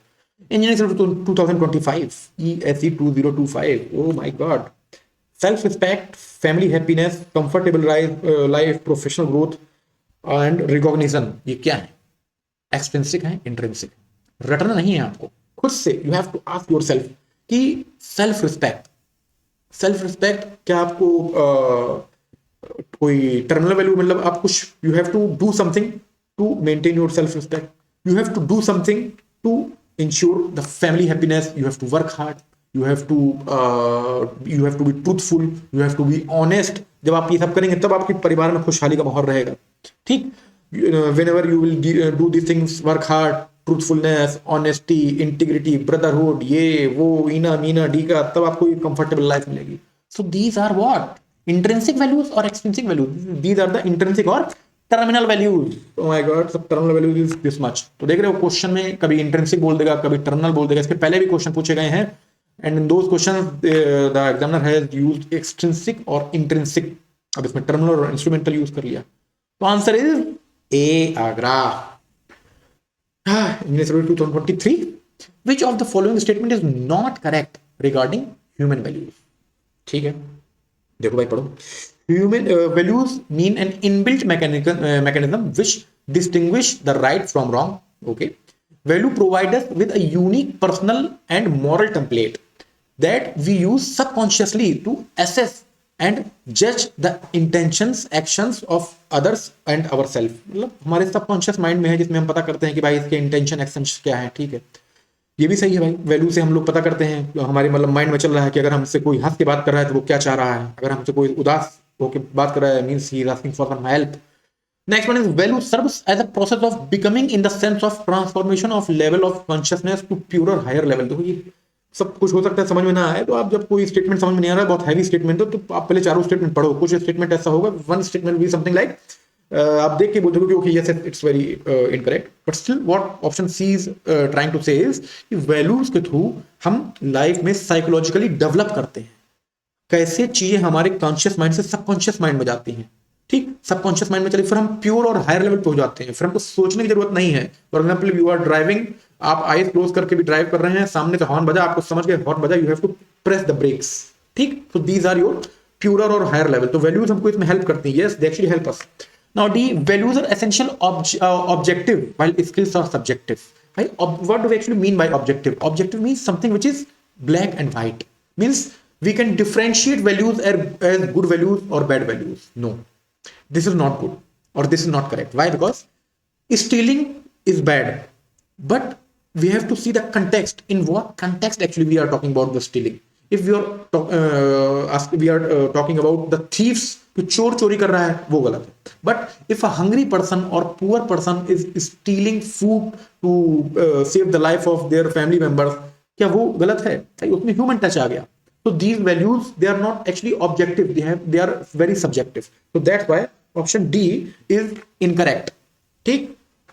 Engineering 2025 ESE 2025. Oh my God. Self respect, family happiness, comfortable life, professional growth and recognition. ये क्या है? एक्सट्रिंसिक है, इंट्रिंसिक. रटना नहीं है आपको, खुद से you have to ask yourself कि सेल्फ रिस्पेक्ट क्या आपको कोई टर्मिनल वैल्यू, मतलब आप कुछ, you have to do something to maintain your self respect. You have to do something to ensure the family happiness. You have to work hard. You have to be truthful. You have to be honest. जब आप ये सब करेंगे तब आपके परिवार में खुशहाली का माहौल रहेगा. ठीक, whenever you will do these things, work hard, truthfulness, honesty, integrity, brotherhood, ये वो ईना मीना डीका, तब आपको ये कंफर्टेबल लाइफ मिलेगी. So these are what? Intrinsic values और extrinsic values. These are the intrinsic और terminal values. Oh my god, सब terminal values is this much. तो देख रहे हो क्वेश्चन में कभी इंट्रिंसिक बोल देगा, कभी टर्मिनल बोल देगा. इसके पहले भी क्वेश्चन पूछे गए हैं, and in those question the examiner has used extrinsic और इंट्रिंसिक. अब इसमें टर्मिनल और इंस्ट्रूमेंटल यूज कर लिया. तो answer is a, Agra. English 2023. Which of the following statement is not correct regarding human values? ठीक है, देखो भाई, पढ़ो. Human values mean an inbuilt mechanism which distinguish the right from wrong. Okay, Value provide us with a unique personal and moral template that we use subconsciously to assess and judge the intentions actions of others and ourselves. मतलब हमारे subconscious mind में है जिसमें हम पता करते हैं कि भाई इसके इंटेंशन एक्शंस क्या है। ठीक है, ये भी सही है भाई। वैल्यू से हम लोग पता करते हैं, हमारे मतलब माइंड में चल रहा है कि अगर हमसे कोई हंस के बात कर रहा है तो वो क्या चाह रहा है, अगर हमसे कोई उदास होकर बात कर रहा है means he is asking for some help. Next one is value serves as a process of becoming in the sense of transformation of level of consciousness to purer higher level। देखो ये सब कुछ हो सकता है समझ में ना आए, तो आप जब कोई स्टेटमेंट समझ में नहीं आ रहा है, बहुत हैवी स्टेटमेंट हो, तो आप पहले चारों स्टेटमेंट पढ़ो। कुछ स्टेटमेंट ऐसा होगा, one statement be something like आप देख के बोल दोगे okay yes it's very incorrect, but still what option C is trying to say is कि वैल्यूज के थ्रू हम लाइफ में साइकोलॉजिकली डेवलप करते हैं कैसे चीजें हमारे कॉन्शियस माइंड से सबकॉन्शियस माइंड में जाती हैं। ठीक, सबकॉन्शियस माइंड में चली, फिर हम प्योर और हायर लेवल पे हो जाते हैं, फिर हमको सोचने की जरूरत नहीं है। For example you are driving, आप आईज क्लोज करके भी ड्राइव कर रहे हैं, सामने से हॉर्न बजा, आपको समझ गए हॉर्न बजा, you have to press the brakes. ठीक, तो दीज आर योर प्योर और हायर लेवल। तो वैल्यूज हमको इसमें हेल्प करती हैं। Yes, they actually help us. Now the values are essential objective while skills are subjective. भाई what do we actually mean by objective? Objective means something which is black and white, means we can differentiate values as good values or bad values. No, this is not good or this is not correct. Why? Because stealing is bad, but we have to see the context. In what context actually we are talking about the stealing? If we are talking about the thieves, जो चोर चोरी कर रहा है वो गलत है। But if a hungry person और poor person is stealing food to save the life of their family members, क्या वो गलत है? उसमें ह्यूमन टच आ गया। So these values, they are not actually objective, they are very subjective. So that's why option D is incorrect. ठीक,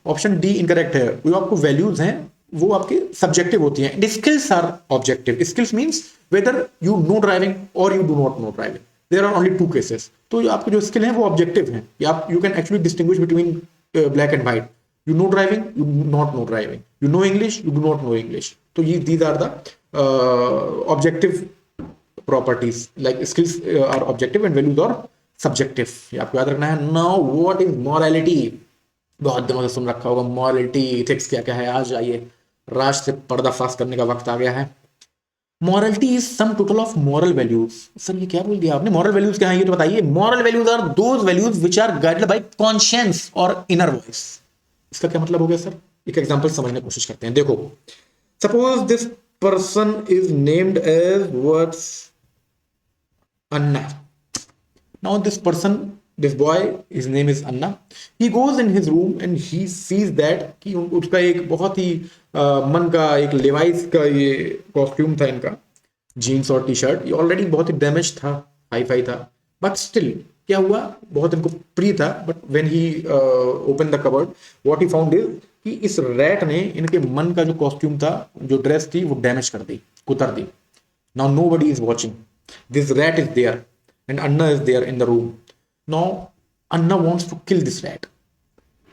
option D incorrect है। जो आपको वैल्यूज हैं वो आपके सब्जेक्टिव होती हैं। Skills are objective. Skills means whether you know driving और you do not know driving, there are only two cases. तो आपके जो स्किल है वो ऑब्जेक्टिव है, आप you can actually distinguish between black and white. You know driving, you not know driving, you know English, you do not know English. तो ये these are the objective properties, like skills are objective and values are subjective। ये आपको याद रखना है। Now what is morality? बहुत दिनों से सुन रखा होगा morality, ethics क्या क्या है। आज आइए राज से पर्दाफाश करने का वक्त आ गया है। Morality is sum total of moral values। Sir ये क्या बोल दिया आपने? moral values क्या है ये तो बताइए। moral values are those values which are guided by conscience or inner voice। इसका क्या मतलब हो गया सर? एक एग्जांपल समझने की कोशिश करते हैं। देखो, suppose this person is named as what's Anna। Now this person, this boy, his name is Anna। He goes in his room and he sees that कि उसका एक बहुत ही मन का एक लेवाइस का ये कॉस्ट्यूम था, इनका जीन्स और टी शर्ट, ये ऑलरेडी बहुत ही डैमेज था, हाई फाई था, बट स्टिल क्या हुआ, बहुत इनको प्रिय था। But when he open the cupboard, what he found is कि इस रैट ने इनके मन का जो कॉस्ट्यूम था, जो ड्रेस थी, वो डैमेज कर दी, कुतर दी। Now nobody is watching, this rat is there and Anna is there in the room। Now Anna wants to kill this rat।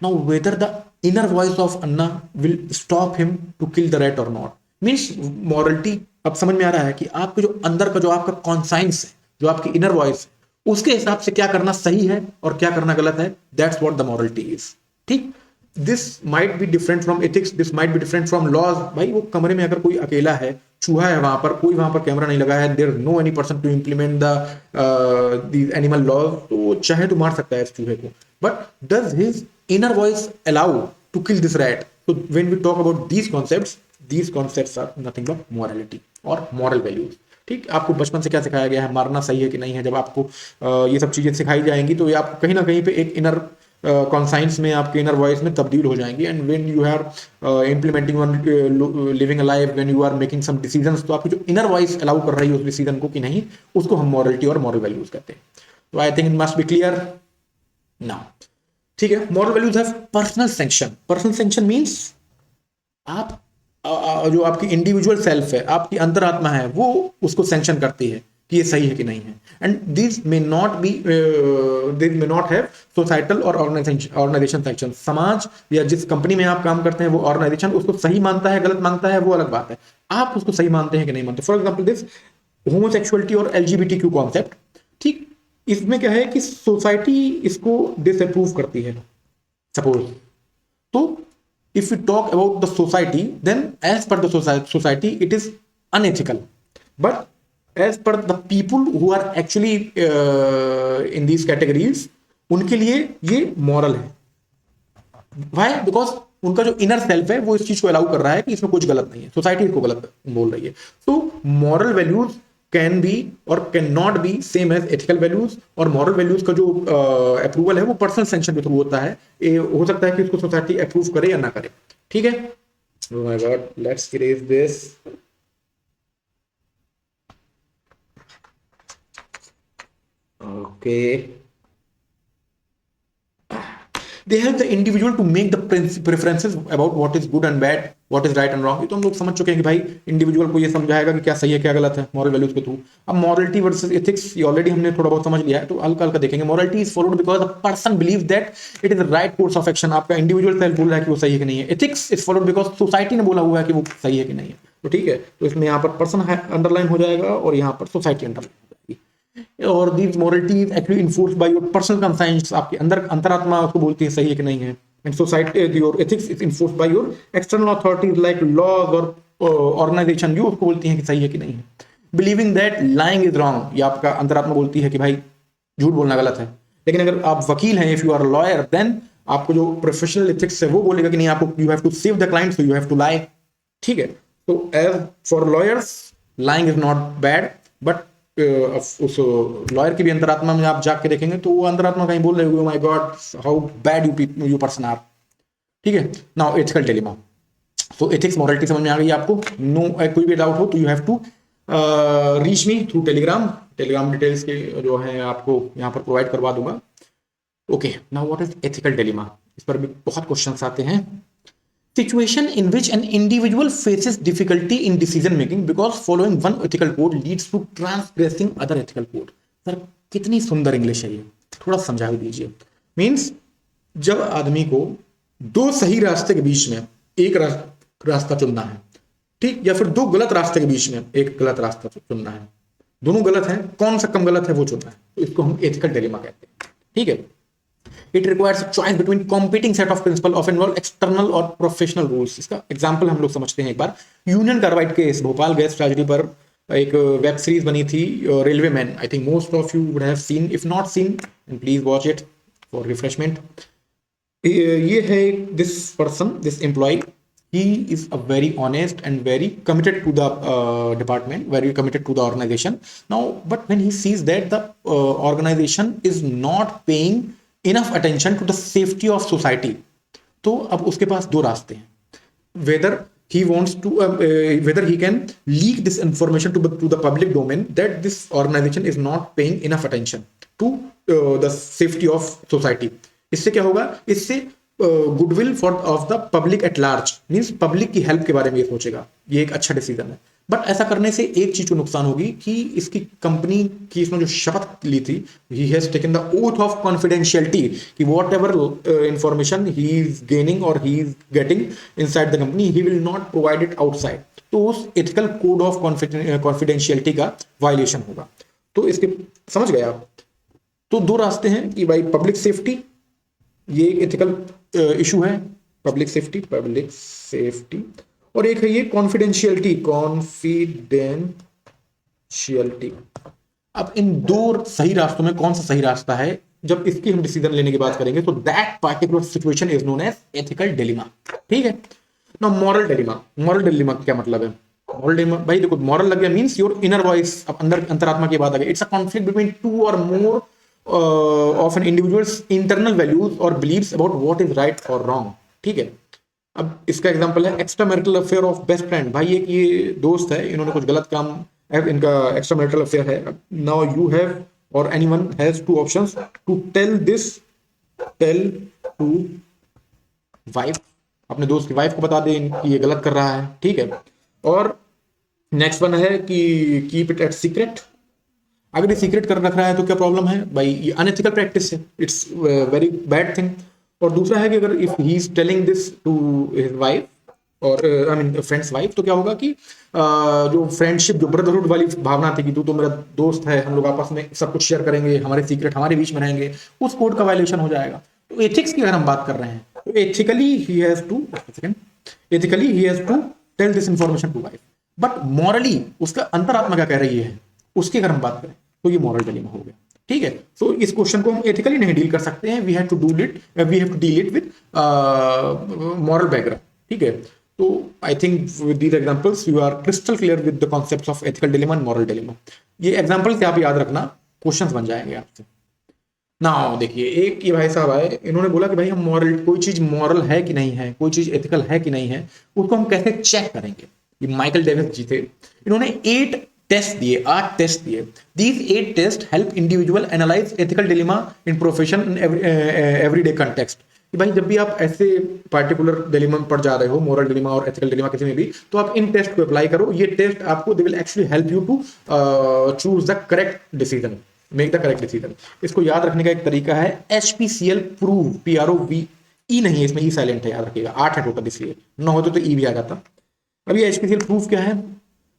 Now whether the inner voice of Anna will stop him to kill the rat or not, means morality अब समझ में आ रहा है कि आपके जो अंदर का जो आपका कॉन्साइंस है, जो आपकी इनर वॉइस है, उसके हिसाब से क्या करना सही है और क्या करना गलत है। That's what the morality is. ठीक, this might be different from ethics, this might be different from laws. भाई वो कमरे में अगर कोई अकेला है, चूहा है वहां पर, कोई वहां पर कैमरा नहीं लगा है, there no any person to implement the animal laws, तो चाहे तो मार सकता है इस चूहे को। But does his inner voice allow to kill this rat? So when we talk about these concepts are nothing but morality और moral values। ठीक, आपको बचपन से क्या सिखाया गया है, मारना सही है कि नहीं है। जब आपको ये सब चीजें सिखाई जाएंगी तो ये आपको कहीं ना कहीं पे एक इनर कॉन्साइंस में, आपके इनर वॉइस में तब्दील हो जाएंगी। And when you are implementing one living a life, when you are making some decisions, तो आपकी जो इनर वॉइस अलाउ कर रही है उस डिसीजन को कि नहीं, उसको हम मॉरलिटी और मॉरल वैल्यूज कहते हैं। तो I think it must be clear now. ठीक है, moral values have personal sanction. Personal sanction means आप जो आपकी इंडिविजुअल सेल्फ है, आपकी अंतरात्मा है, वो उसको सैंक्शन करती है कि ये सही है कि नहीं है। And this may not have societal और ऑर्गेनाइजेशन सैंक्शन। समाज या जिस कंपनी में आप काम करते हैं वो ऑर्गेनाइजेशन उसको सही मानता है, गलत मानता है, वो अलग बात है। आप उसको सही मानते हैं कि नहीं मानते। फॉर एग्जाम्पल दिस होमोसेक्सुअलिटी और LGBTQ कॉन्सेप्ट। ठीक, इसमें क्या है कि सोसाइटी इसको डिसअप्रूव करती है सपोज, तो if we talk about the society, then as per the society it is unethical, but as per the people who are actually in these categories, उनके लिए ये मॉरल है. Why? Because उनका जो इनर सेल्फ है वो इस चीज को अलाउ कर रहा है कि इसमें कुछ गलत नहीं है, सोसाइटी इसको गलत बोल रही है. तो मॉरल वैल्यूज कैन बी और can not be same as ethical values, और मॉरल वैल्यूज का जो अप्रूवल है वो पर्सनल सेंक्शन के थ्रू होता है. हो सकता है कि इसको सोसाइटी अप्रूव करे या ना करे. ठीक है. Oh my God, let's erase this. Okay. They help the individual to make the preferences about what is good and bad, what is right and wrong. ये तो हम लोग समझ चुके हैं कि भाई इंडिविजुअल को ये समझाएगा कि क्या सही है क्या गलत है मॉरल वैल्यूज के थ्रू. अब मॉरलिटी वर्सेस एथिक्स ये ऑलरेडी हमने थोड़ा बहुत समझ लिया है, तो हल्का हल्का देखेंगे. Morality is followed because the person believe that it is the right course of action. आपका इंडिविजुअल सेल्फ बोल रहा है कि वो सही है कि नहीं है. Ethics is followed because society ने बोला हुआ है कि वो सही है कि नहीं है. तो ठीक है, तो इसमें यहाँ पर पर्सन अंडरलाइन हो जाएगा और यहाँ पर सोसाइटी अंडरलाइन. और these moralities actually enforce by your personal conscience. आपके अंदर अंतरात्मा उसको बोलती है सही है कि नहीं है. And society your ethics is enforce by your external authorities like laws और ऑर्गेनाइजेशन, जो उसको बोलती है कि सही है कि नहीं है. Believing that lying is wrong, ये आपका अंतरात्मा बोलती है कि भाई झूठ बोलना गलत है. लेकिन अगर आप वकील हैं, if you are lawyer, then आपको जो प्रोफेशनल एथिक्स है वो बोलेगा कि नहीं, आपको you have to save the client, so you have to lie. ठीक है. तो as for lawyers lying is not bad, but उस लॉयर की भी अंतरात्मा में आप जाके देखेंगे तो वो अंतरात्मा कहीं बोल रहे हो my god how bad you person are. ठीक है. Now ethical dilemma. So ethics morality समझ में आ गई आपको. नो कोई भी डाउट हो तो you have to reach me through Telegram. Telegram details के जो है आपको यहाँ पर प्रोवाइड करवा दूंगा. Okay. Now what is ethical dilemma. इस पर भी बहुत क्वेश्चंस आते हैं. Situation in which an individual faces difficulty in decision making because following one ethical code leads to transgressing other ethical code. Sir कितनी सुंदर इंग्लिश है ये, थोड़ा समझा दीजिए. मीन्स जब आदमी को दो सही रास्ते के बीच में एक रास्ता चुनना है, ठीक, या फिर दो गलत रास्ते के बीच में एक गलत रास्ता चुनना है, दोनों गलत है, कौन सा कम गलत है वो चुनना है, तो इसको हम एथिकल डिलेमा कहते हैं. ठीक है. It requires a choice between competing set of principles of involve external और professional rules. इसका एग्जाम्पल हम लोग समझते हैं एक बार. Union Carbide case, Bhopal gas tragedy पर एक वेब सीरीज बनी थी railway man. I think most of you would have seen. If not seen please watch it for refreshment. ये है this person, this employ. He is a very honest and very committed to the department, very committed to the organization. Now, but when he sees that the organization is not paying enough attention to the safety of society, तो अब उसके पास दो रास्ते हैं. Whether he wants to, whether he can leak this information to the public domain that this organization is not paying enough attention to the safety of society. इससे क्या होगा? इससे goodwill for of the public at large, means public की help के बारे में ये सोचेगा. ये एक अच्छा डिसीजन है. बट ऐसा करने से एक चीज को नुकसान होगी कि इसकी कंपनी की इसने जो शपथ ली थी, he has taken the oath of confidentiality कि whatever information he is gaining और he is getting inside the company, he will not provide it outside. तो उस एथिकल कोड ऑफ कॉन्फिडेंशियलिटी का वायलेशन होगा. तो इसके समझ गए आप. तो दो रास्ते हैं कि भाई पब्लिक सेफ्टी, ये एक एथिकल इशू है, पब्लिक सेफ्टी, और एक है ये कॉन्फिडेंशियलिटी. अब इन दो सही रास्तों में कौन सा सही रास्ता है, जब इसकी हम डिसीजन लेने की बात करेंगे तो that particular situation is known as ethical dilemma. ठीक है. ना मॉरल डिलेमा. मॉरल डिलेमा क्या मतलब है? मॉरल डिलेमा भाई देखो, मॉरल लग गया मींस योर इनर वॉइस, अब अंदर अंतरात्मा की बात आ गई. It's a conflict between two और मोर of an individual's internal values or beliefs about what is right or wrong. ठीक है. अब इसका एग्जांपल है extra marital affair of best friend. भाई एक ये दोस्त है, इन्होंने कुछ गलत काम, इनका एक्स्ट्रा मैरिटल अफेयर है. नाउ यू हैव और anyone has two options to tell to wife, अपने दोस्त की वाइफ को बता दे कि ये गलत कर रहा है. ठीक है. और नेक्स्ट वन है कि कीप इट एट सीक्रेट. अगर ये सीक्रेट कर रख रहा है तो क्या प्रॉब्लम है भाई? ये अनएथिकल प्रैक्टिस है, इट्स वेरी बैड थिंग. और दूसरा है कि अगर if he is telling this to his wife और आई मीन फ्रेंड्स वाइफ, तो क्या होगा कि जो फ्रेंडशिप, जो ब्रदरहुड वाली भावना थी कि तू तो मेरा दोस्त है, हम लोग आपस में सब कुछ शेयर करेंगे, हमारे सीक्रेट हमारे बीच में रहेंगे, उस कोड का वायलेशन हो जाएगा. तो एथिक्स की अगर हम बात कर रहे हैं तो ethically he has to ethically he has to tell this information to wife, but morally उसका अंतरात्मा क्या कह रही है उसकी अगर हम बात करें तो ये मॉरल डिलेमा हो गया। ठीक है, सो इस क्वेश्चन को हम एथिकली नहीं डील कर सकते हैं, we have to deal it with moral background. ठीक है, तो I think with these examples you are crystal clear with the concepts of ethical dilemma and moral dilemma. ये एग्जांपल से आप याद रखना, क्वेश्चंस बन जाएंगे आपसे। ना देखिए, एक ये भाई साहब आए, इन्होंने बोला कि भाई हम मॉरल, कोई चीज मॉरल है कि नहीं है, कोई चीज एथिकल है कि नहीं है, उसको हम कैसे चेक करेंगे। ये माइकल डेविस जी थे, इन्होंने 8 टेस्ट दिए, 8 टेस्ट दिए। These 8 test help individual analyse ethical dilemma in profession in everyday context. कि भाई जब भी आप ऐसे पार्टिकुलर डिलेमा पर जा रहे हो, मॉरल डिलेमा और एथिकल डिलेमा किसी में भी, तो आप इन टेस्ट को अप्लाई करो। ये टेस्ट आपको they will actually help you to choose the correct decision, make the correct decision. इसको याद रखने का एक तरीका है HPCL प्रूव, PROV, ई नहीं है इसमें, ई साइलेंट है, याद रखिएगा। 8 है टोटल, इसलिए 9 होते तो ई भी आ जाता। अभी HPCL प्रूफ क्या है,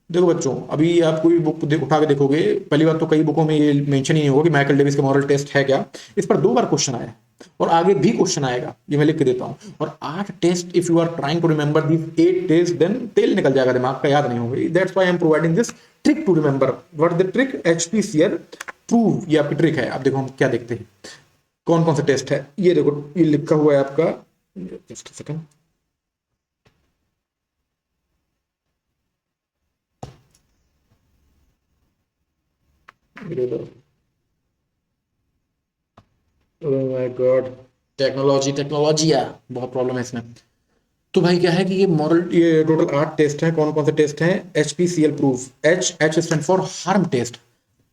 देखो बच्चों, अभी आप कोई बुक उठा के देखोगे, पहली बात तो कई बुकों में ये मेंशन ही नहीं होगा कि माइकल डेविस का मॉरल टेस्ट है क्या। इस पर 2 बार क्वेश्चन आया है और आगे भी क्वेश्चन आएगा, ये मैं लिख के देता हूं। और 8 test, if you are trying to remember this 8 test, then तेल निकल जाएगा दिमाग का, याद नहीं होगा। That's why I am providing this trick to remember. What the trick? HPCL prove, ये आपकी ट्रिक है। अब देखो हम क्या देखते हैं, कौन कौन सा टेस्ट है। ये देखो, ये लिखा हुआ है आपका, just second, oh my God, technology technology यार, बहुत प्रॉब्लम है इसमें। तो भाई क्या है कि ये टोटल 8 टेस्ट हैं। कौन कौन से टेस्ट हैं? HPCL proof, H stand for harm test,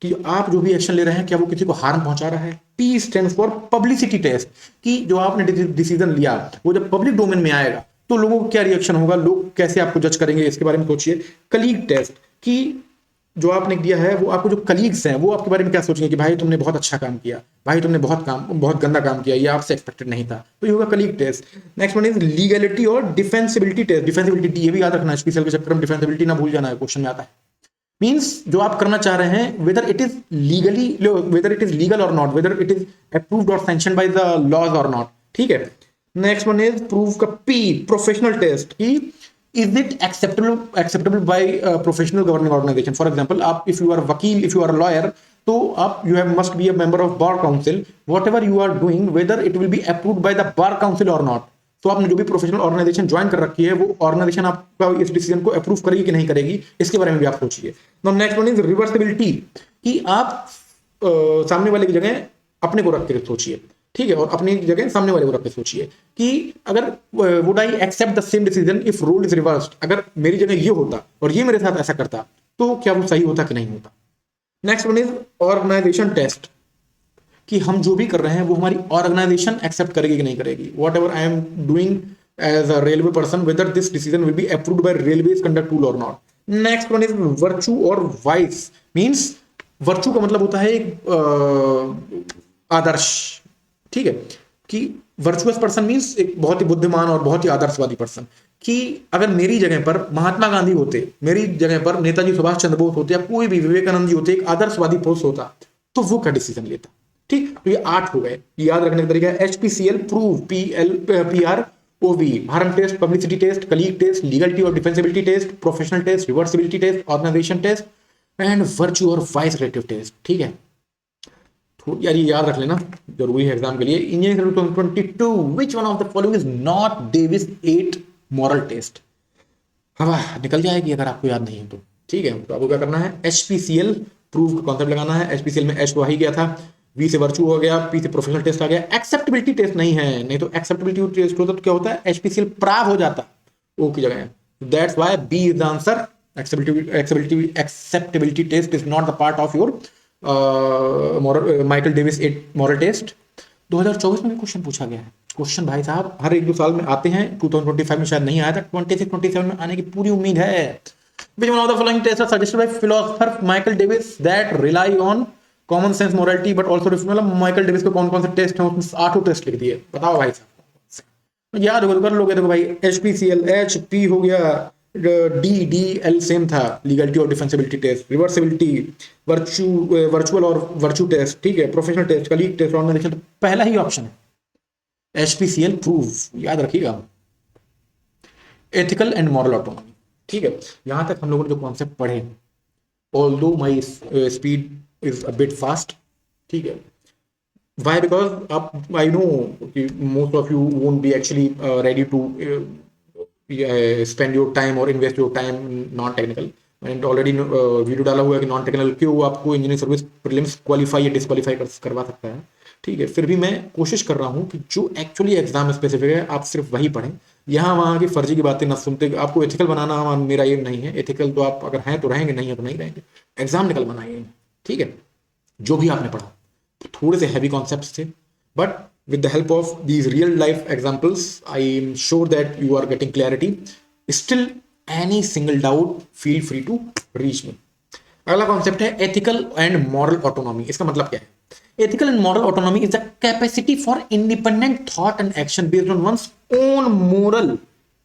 कि आप जो भी एक्शन ले रहे हैं क्या वो किसी को हार्म पहुंचा रहा है। P stand for publicity test, कि जो आपने डिसीजन लिया वो जब पब्लिक डोमेन में आएगा तो लोगों को क्या रिएक्शन होगा, लोग कैसे आपको जज करेंगे, इसके बारे में सोचिए। कलीग टेस्ट, कि जो आपने किया है वो आपको जो कलीग्स हैं वो आपके बारे में क्या सोचेंगे कि भाई तुमने बहुत अच्छा काम किया, भाई तुमने बहुत गंदा काम किया, ये आपसे एक्सपेक्टेड नहीं था। तो ये होगा colleague test. Next one is legality और डिफेंसिबिलिटी टेस्ट। डिफेंसिबिलिटी ये भी याद रखना, HPCL के चक्कर में डिफेंसिबिलिटी ना भूल जाना है, क्वेश्चन में आता है। मीन्स जो आप करना चाह रहे हैं, वेदर इट इज लीगल और not, whether it is approved और सैंक्शन बाय द लॉज और नॉट। ठीक है। नेक्स्ट वन इज प्रूव का P, प्रोफेशनल टेस्ट, की is it acceptable by professional governing organization. For example, आप if you are वकील, if you are a lawyer, तो आप you have must be a member of bar council, whatever you are doing whether it will be approved by the bar council or not. तो आपने जो भी professional organisation join कर रखी है वो ऑर्गेनाइजेशन आपका इस डिसीजन को अप्रूव करेगी कि नहीं करेगी, इसके बारे में भी आप सोचिए। Now next one is reversibility, कि आप सामने वाले की जगह अपने को रख के सोचिए। ठीक है, और अपनी जगह सामने वाले को रख के सोचिए कि अगर would I accept the same decision if role is reversed, अगर मेरी जगह ये होता और ये मेरे साथ ऐसा करता तो क्या वो सही होता कि नहीं होता। Next one is organisation test, कि हम जो भी कर रहे हैं वो हमारी ऑर्गेनाइजेशन एक्सेप्ट करेगी कि नहीं करेगी। Whatever I am doing as a railway person, whether this decision will be approved by railways conduct rule और not. Next one is virtue और वाइस, मीन्स वर्चू का मतलब होता है एक आदर्श। ठीक है, कि वर्चुअस पर्सन मीन्स एक बहुत ही बुद्धिमान और बहुत ही आदर्शवादी पर्सन। कि अगर मेरी जगह पर महात्मा गांधी होते, मेरी जगह पर नेताजी सुभाष चंद्र बोस होते, या कोई भी विवेकानंद जी होते, एक आदर्शवादी पुरुष होता, तो वो क्या डिसीजन लेता। ठीक, तो ये 8 हो गए, याद रखने का तरीका है। HPCL prove, PROV, harm test, publicity test, colleague test, legality और defensibility test, professional test, reversibility test, organisation test and virtue और वाइस रिलेटिव टेस्ट। ठीक है, यार ये याद रख लेना, जरूरी है एग्जाम के लिए। Engineering 2022, which one of the following is not Davis 8 moral test. हवा निकल जाएगी अगर आपको याद नहीं है तो। ठीक है, तो आपको क्या करना है, HPCL प्रूव का कॉन्सेप्ट लगाना है। HPCL में H तो आ ही गया था, V से वर्चू हो गया, P से प्रोफेशनल टेस्ट आ गया। एक्सेप्टेबिलिटी टेस्ट नहीं है, नहीं तो एक्सेप्टेबिलिटी टेस्ट होता तो क्या होता है, HPCL प्राव हो जाता, O की जगह। That's why B is the answer. Acceptability test is not the part of your Michael Davis 8 moral test. 2024 में भी क्वेश्चन पूछा गया है। क्वेश्चन भाई साहब हर 1-2 साल में आते हैं, 2025 में शायद नहीं आया था, 26-27 में आने की पूरी उम्मीद है। Which one of the following tests are suggested by philosopher Michael Davis that rely on common sense morality but also मतलब माइकल डेविस के कौन कौन से टेस्ट हैं, उसमें 8 टेस्ट लिख दिए, बताओ भाई साहब। याद होगा तो कर लोगे। देखो भाई, HPCL, H, P हो गया, DL सेम था, लीगलिटी और डिफेंसिबिलिटी टेस्ट, रिवर्सिबिलिटी, वर्चुअल और वर्चू टेस्ट। ठीक है, professional test, colleague test, organisation, तो पहला ही ऑप्शन है HPCL प्रूफ, याद रखिएगा। एथिकल एंड मॉरल ऑटोनॉमी, ठीक है। यहां तक हम लोगों ने जो कॉन्सेप्ट पढ़े, although my speed is a bit fast, ठीक है। Why? Because I know okay, most of you won't be actually ready to spend your time or invest your time in non-technical, and already video डाला हुआ है कि non technical क्यों आपको engineering service prelims qualify या disqualify करवा सकता है, ठीक है। फिर भी मैं कोशिश कर रहा हूँ कि जो एक्चुअली एग्जाम स्पेसिफिक है आप सिर्फ वही पढ़ें, यहाँ वहाँ की फर्जी की बातें ना सुनते। आपको एथिकल बनाना मेरा एम नहीं है, एथिकल तो आप अगर हैं तो रहेंगे, नहीं है तो नहीं रहेंगे, एग्जाम निकल बनाइए, ठीक है। जो भी आपने पढ़ा थोड़े से हैवी कॉन्सेप्ट्स थे, but with the help of these real life examples I am sure that you are getting clarity. Still any single doubt feel free to reach me. अगला कॉन्सेप्ट है एथिकल एंड मॉरल ऑटोनॉमी। इसका मतलब क्या है? Ethical and moral autonomy is the capacity for independent thought and action based on one's own moral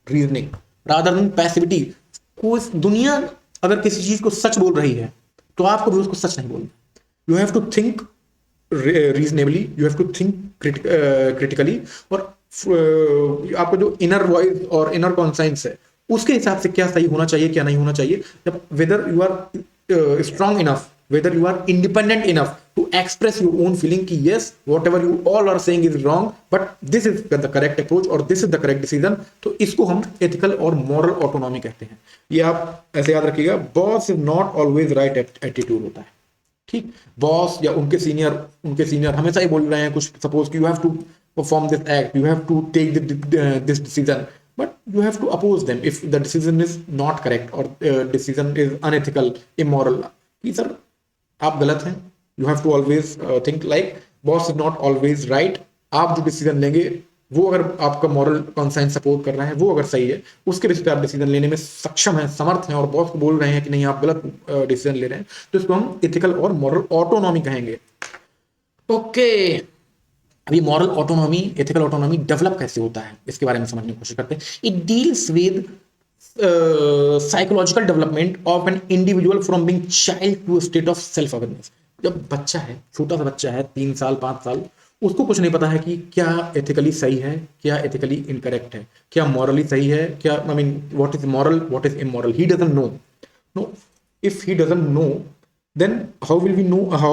reasoning rather than passivity. कोई दुनिया अगर किसी चीज को सच बोल रही है तो आपको भी उसको सच नहीं बोलना। You have to think reasonably, you have to think critically, और आपको जो इनर वॉइस और इनर कॉन्साइंस है उसके हिसाब से क्या सही होना चाहिए क्या नहीं होना चाहिए। जब whether you are strong enough, whether you are independent enough to express your own feeling कि yes whatever you all are saying is wrong but this is the correct approach और this is the correct decision, तो इसको हम ethical और moral autonomy कहते हैं। ये आप ऐसे याद रखिएगा, boss is not always right attitude होता है, ठीक। बॉस या उनके सीनियर हमेशा ही बोल रहे हैं कुछ, सपोज कि you have to perform this act, you have to take this decision, but you have to oppose them if the decision is not correct और डिसीजन इज अनएथिकल, इमोरल, कि सर आप गलत हैं। You have to always think like boss is not always right. आप जो decision लेंगे वो अगर आपका मॉरल कॉन्साइंस सपोर्ट कर रहा है, वो अगर सही है, उसके बेसिस पे आप डिसीजन लेने में सक्षम है, समर्थ हैं, और बॉस को बोल रहे हैं कि नहीं आप गलत डिसीजन ले रहे हैं, तो इसको हम एथिकल और मॉरल ऑटोनॉमी कहेंगे। ओके, अभी moral autonomy, ethical autonomy develop कैसे होता है इसके बारे में समझने की कोशिश करते हैं। It deals with psychological development of an individual from being child to state of self awareness. जब बच्चा है, छोटा सा बच्चा है, 3 साल 5 साल, उसको कुछ नहीं पता है कि क्या एथिकली सही है, क्या एथिकली इनकरेक्ट है, क्या मॉरली सही है, क्या I mean what is moral, what is immoral, he doesn't know. No, if he doesn't know then how will we know, how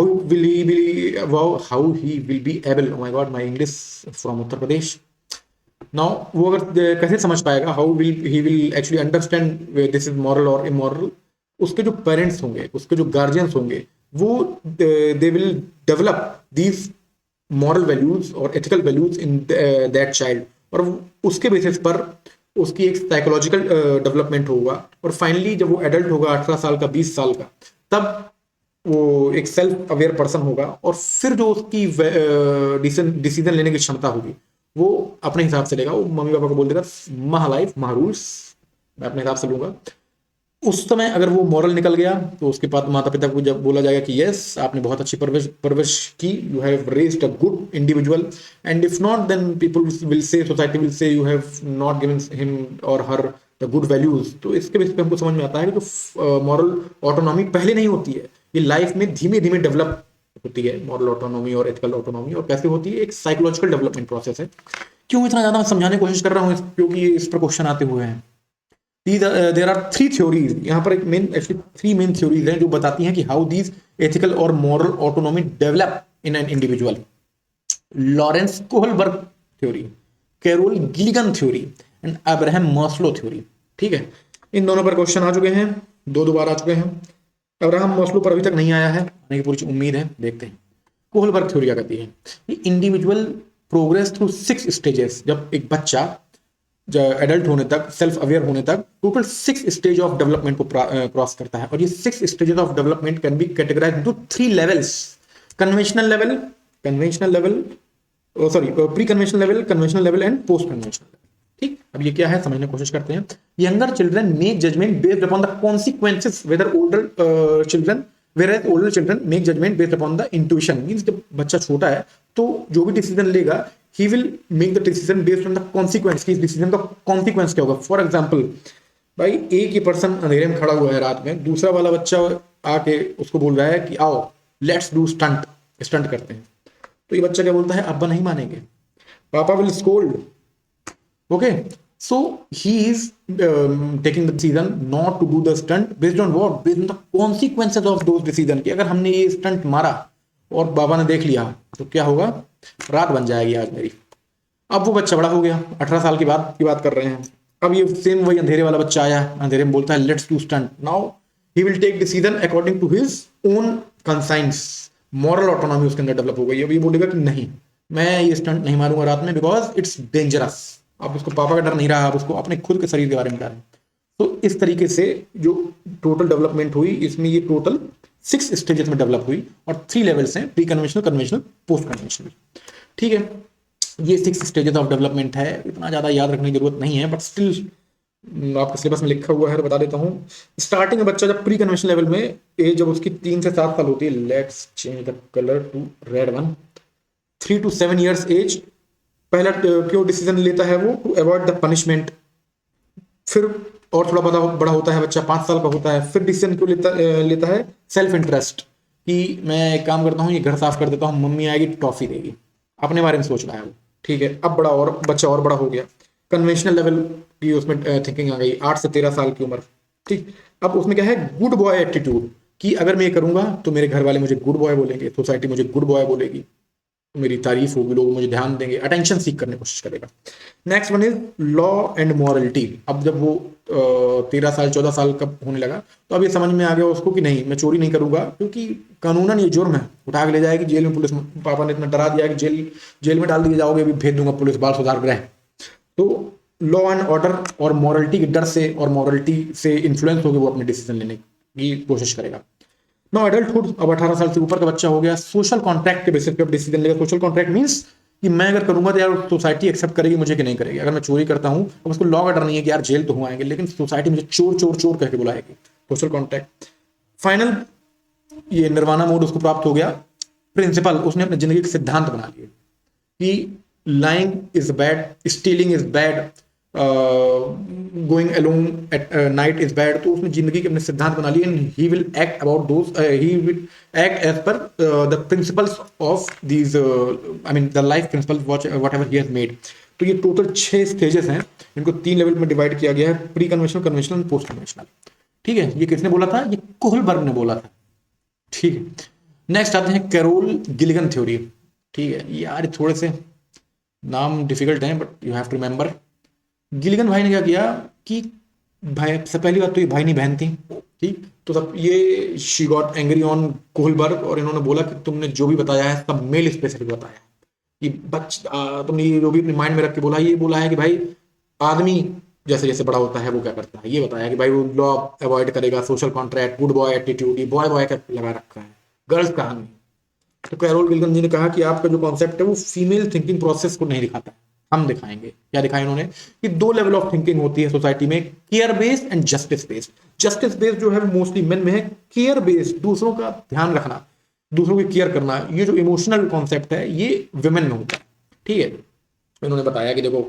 he will be able, oh my god my English from Uttar Pradesh now, वो अगर कैसे समझ पाएगा, how will he will actually understand this is moral or immoral। उसके जो parents होंगे, उसके जो गार्जियंस होंगे, वो they will develop these moral values और ethical values in that child, और उसके बेसिस पर उसकी एक साइकोलॉजिकल डेवलपमेंट होगा, और फाइनली जब वो एडल्ट होगा 18 साल का 20 साल का, तब वो एक सेल्फ अवेयर पर्सन होगा, और फिर जो उसकी डिसीजन लेने की क्षमता होगी वो अपने हिसाब से लेगा। वो मम्मी पापा को बोल देगा माह लाइफ माह रूल्स, मैं अपने हिसाब से लूंगा। उस समय अगर वो मॉरल निकल गया तो उसके बाद माता पिता को जब बोला जाएगा कि यस आपने बहुत अच्छी परवरिश की, you have raised a good individual, and if not then people will say, society will say you have not given him और हर द गुड वैल्यूज। तो इसके बेसिस पे हमको समझ में आता है कि जो मॉरल ऑटोनॉमी पहले नहीं होती है, ये लाइफ में धीमे धीमे डेवलप होती है, मॉरल ऑटोनॉमी और एथिकल ऑटोनॉमी। और कैसे होती है, एक साइकोलॉजिकल डेवलपमेंट प्रोसेस है। क्यों इतना ज्यादा मैं समझाने की कोशिश कर रहा हूँ, क्योंकि इस पर क्वेश्चन आते हुए हैं। देयर आर 3 थ्योरीज, यहाँ पर एक मेन एक्चुअली 3 मेन थ्योरीज हैं जो बताती हैं कि हाउ दीज एथिकल और moral autonomy develop in an individual. Lawrence Kohlberg theory, Carol Gilligan theory and Abraham Maslow theory, ठीक है। इन दोनों पर क्वेश्चन आ चुके हैं, 2 बार आ चुके हैं। अब्राहम मास्लो पर अभी तक नहीं आया है, आने की पूरी उम्मीद है, देखते हैं। कोहलबर्ग थ्योरी क्या कहती है, इंडिविजुअल प्रोग्रेस थ्रू 6 स्टेजेस। जब एक बच्चा एडल्ट होने तक, सेल्फ अवेयर होने तक, टोटल 6 स्टेज ऑफ डेवलपमेंट को क्रॉस करता है, और ये 6 stages of development can be categorised into 3 levels. Conventional level, pre conventional level, conventional level and post conventional level, ठीक। अब ये क्या है समझने की कोशिश करते हैं। Younger children make judgment based upon the consequences, whether older children, whereas older children make judgment based upon the intuition। Means जब बच्चा छोटा है तो जो भी डिसीजन लेगा he will make the decision based on the consequence, कि इस डिसीजन का कॉन्सिक्वेंस क्या होगा। फॉर एग्जाम्पल, भाई एक ही पर्सन अंधेरे में खड़ा हुआ है रात में, दूसरा वाला बच्चा आके उसको बोल रहा है कि आओ लेट्स डू स्टंट करते हैं, तो ये बच्चा क्या बोलता है, अब्बा नहीं मानेंगे। Papa will scold. Okay, so he is taking the decision not to do the stunt based on what? Based on the consequences of those decision. कि अगर हमने ये stunt मारा और बाबा ने देख लिया तो क्या होगा? रात बन जाएगी आज मेरी। अब वो बच्चा बड़ा हो गया, 18 साल की बात कर रहे हैं। अब ये सेम वही अंधेरे वाला बच्चा आया, अंधेरे में बोलता है let's do stunt. Now he will take decision according to his own conscience, moral autonomy उसके अंदर डेवलप हो गई। अब ये बोलेगा कि नहीं, मैं ये स्टंट नहीं मारूंगा रात में बिकॉज इट्स डेंजरस। अब उसको पापा का डर नहीं रहा, अब उसको अपने खुद के शरीर के बारे में डर है। तो इस तरीके से जो टोटल डेवलपमेंट हुई, इसमें ये टोटल 6 स्टेजेस में डेवलप हुई और 3 लेवल्स हैं, pre conventional, conventional, post conventional. ठीक है, ये 6 स्टेजेस ऑफ डेवलपमेंट है, इतना ज्यादा याद रखने की जरूरत नहीं है, बट स्टिल आपके सिलेबस में लिखा हुआ है तो बता देता हूँ। स्टार्टिंग में बच्चा जब प्री कन्वेंशनल लेवल में एज जब उसकी 3 से 7 साल होती है, let's change the colour to red one, 3 to 7 years age, पहला क्यों डिसीजन लेता है वो? To avoid the punishment. फिर और थोड़ा बड़ा होता है बच्चा, 5 साल का होता है, फिर डिसीजन क्यों लेता है? सेल्फ इंटरेस्ट, कि मैं एक काम करता हूँ, ये घर साफ कर देता हूँ, मम्मी आएगी टॉफी देगी, अपने बारे में सोच रहा है वो। ठीक है, अब बड़ा और बच्चा और बड़ा हो गया, कन्वेंशनल लेवल की उसमें थिंकिंग आ गई, 8 से 13 साल की उम्र। ठीक, अब उसमें क्या है? गुड बॉय एटीट्यूड, कि अगर मैं ये करूंगा तो मेरे घर वाले मुझे गुड बॉय बोलेंगे, सोसाइटी मुझे गुड बॉय बोलेगी, मेरी तारीफ होगी, लोग मुझे ध्यान देंगे, अटेंशन सीख करने की कोशिश करेगा। Next one is law and morality. अब जब वो 13 साल 14 साल का होने लगा तो अब ये समझ में आ गया उसको कि नहीं, मैं चोरी नहीं करूंगा क्योंकि कानूनन ये जुर्म है, उठा के ले जाएगी जेल में पुलिस। पापा ने इतना डरा दिया कि जेल में डाल दिए जाओगे, अभी भेज दूंगा पुलिस, बाल सुधार गृह। तो लॉ एंड ऑर्डर और मॉरलिटी के डर से और मॉरलिटी से इन्फ्लुएंस होकर वो अपने डिसीजन लेने की कोशिश करेगा। नो एडल्टहुड, अब 18 साल से ऊपर का बच्चा हो गया, सोशल कॉन्ट्रैक्ट के बेसिस पे अब डिसीजन लेगा। सोशल कॉन्ट्रैक्ट मींस कि मैं अगर करूंगा तो यार सोसाइटी एक्सेप्ट करेगी मुझे कि नहीं करेगी। अगर मैं चोरी करता हूं अब उसको लॉ का डर नहीं है कि यार जेल तो हुआ आएंगे, लेकिन सोसाइटी मुझे चोर चोर चोर कह के बुलाएगी। Social contract. फाइनल ये निर्वाणा मोड उसको प्राप्त हो गया। प्रिंसिपल, उसने अपनी जिंदगी के सिद्धांत बना लिए कि lying is bad, stealing is bad, going alone at night is bad. तो उसने जिंदगी के अपने सिद्धांत बना लिए, and he will act about those, he will act as per the principles of these, I mean the life principle whatever he has made. तो ये टोटल 6 स्टेजेस हैं, इनको 3 लेवल में डिवाइड किया गया है, pre conventional, conventional, post conventional. ठीक है, ये किसने बोला था? ये कोहलबर्ग ने बोला था। ठीक है, नेक्स्ट आते हैं कैरोल गिलिगन थ्योरी। ठीक है यार, थोड़े से नाम डिफिकल्ट हैं but you have to remember. Gilligan भाई ने क्या किया कि भाई, सबसे पहली बात तो ये भाई नहीं बहन थी। ठीक, तो सब ये she got angry on Kohlberg, और इन्होंने बोला कि तुमने जो भी बताया है सब मेल स्पेसिफिक बताया है, कि तुमने ये जो भी अपने माइंड में रख के बोला, ये बोला है कि भाई आदमी जैसे जैसे बड़ा होता है वो क्या करता है, ये बताया कि भाई वो लॉ अवॉइड करेगा, social contract, good boy attitude, ये बॉय बॉय का लगा रखा है, गर्ल्स का नहीं। तो कैरोल गिलिगन जी ने कहा कि आपका जो कॉन्सेप्ट है वो फीमेल थिंकिंग प्रोसेस को नहीं दिखाता है, हम दिखाएंगे। क्या दिखाया इन्होंने? कि 2 लेवल ऑफ थिंकिंग होती है सोसाइटी में, care based and justice based. Justice based जो है मोस्टली मेन में है, केयर बेस्ड दूसरों का ध्यान रखना, दूसरों की केयर करना, ये जो इमोशनल कॉन्सेप्ट है ये विमेन में होता है। ठीक है, इन्होंने बताया कि देखो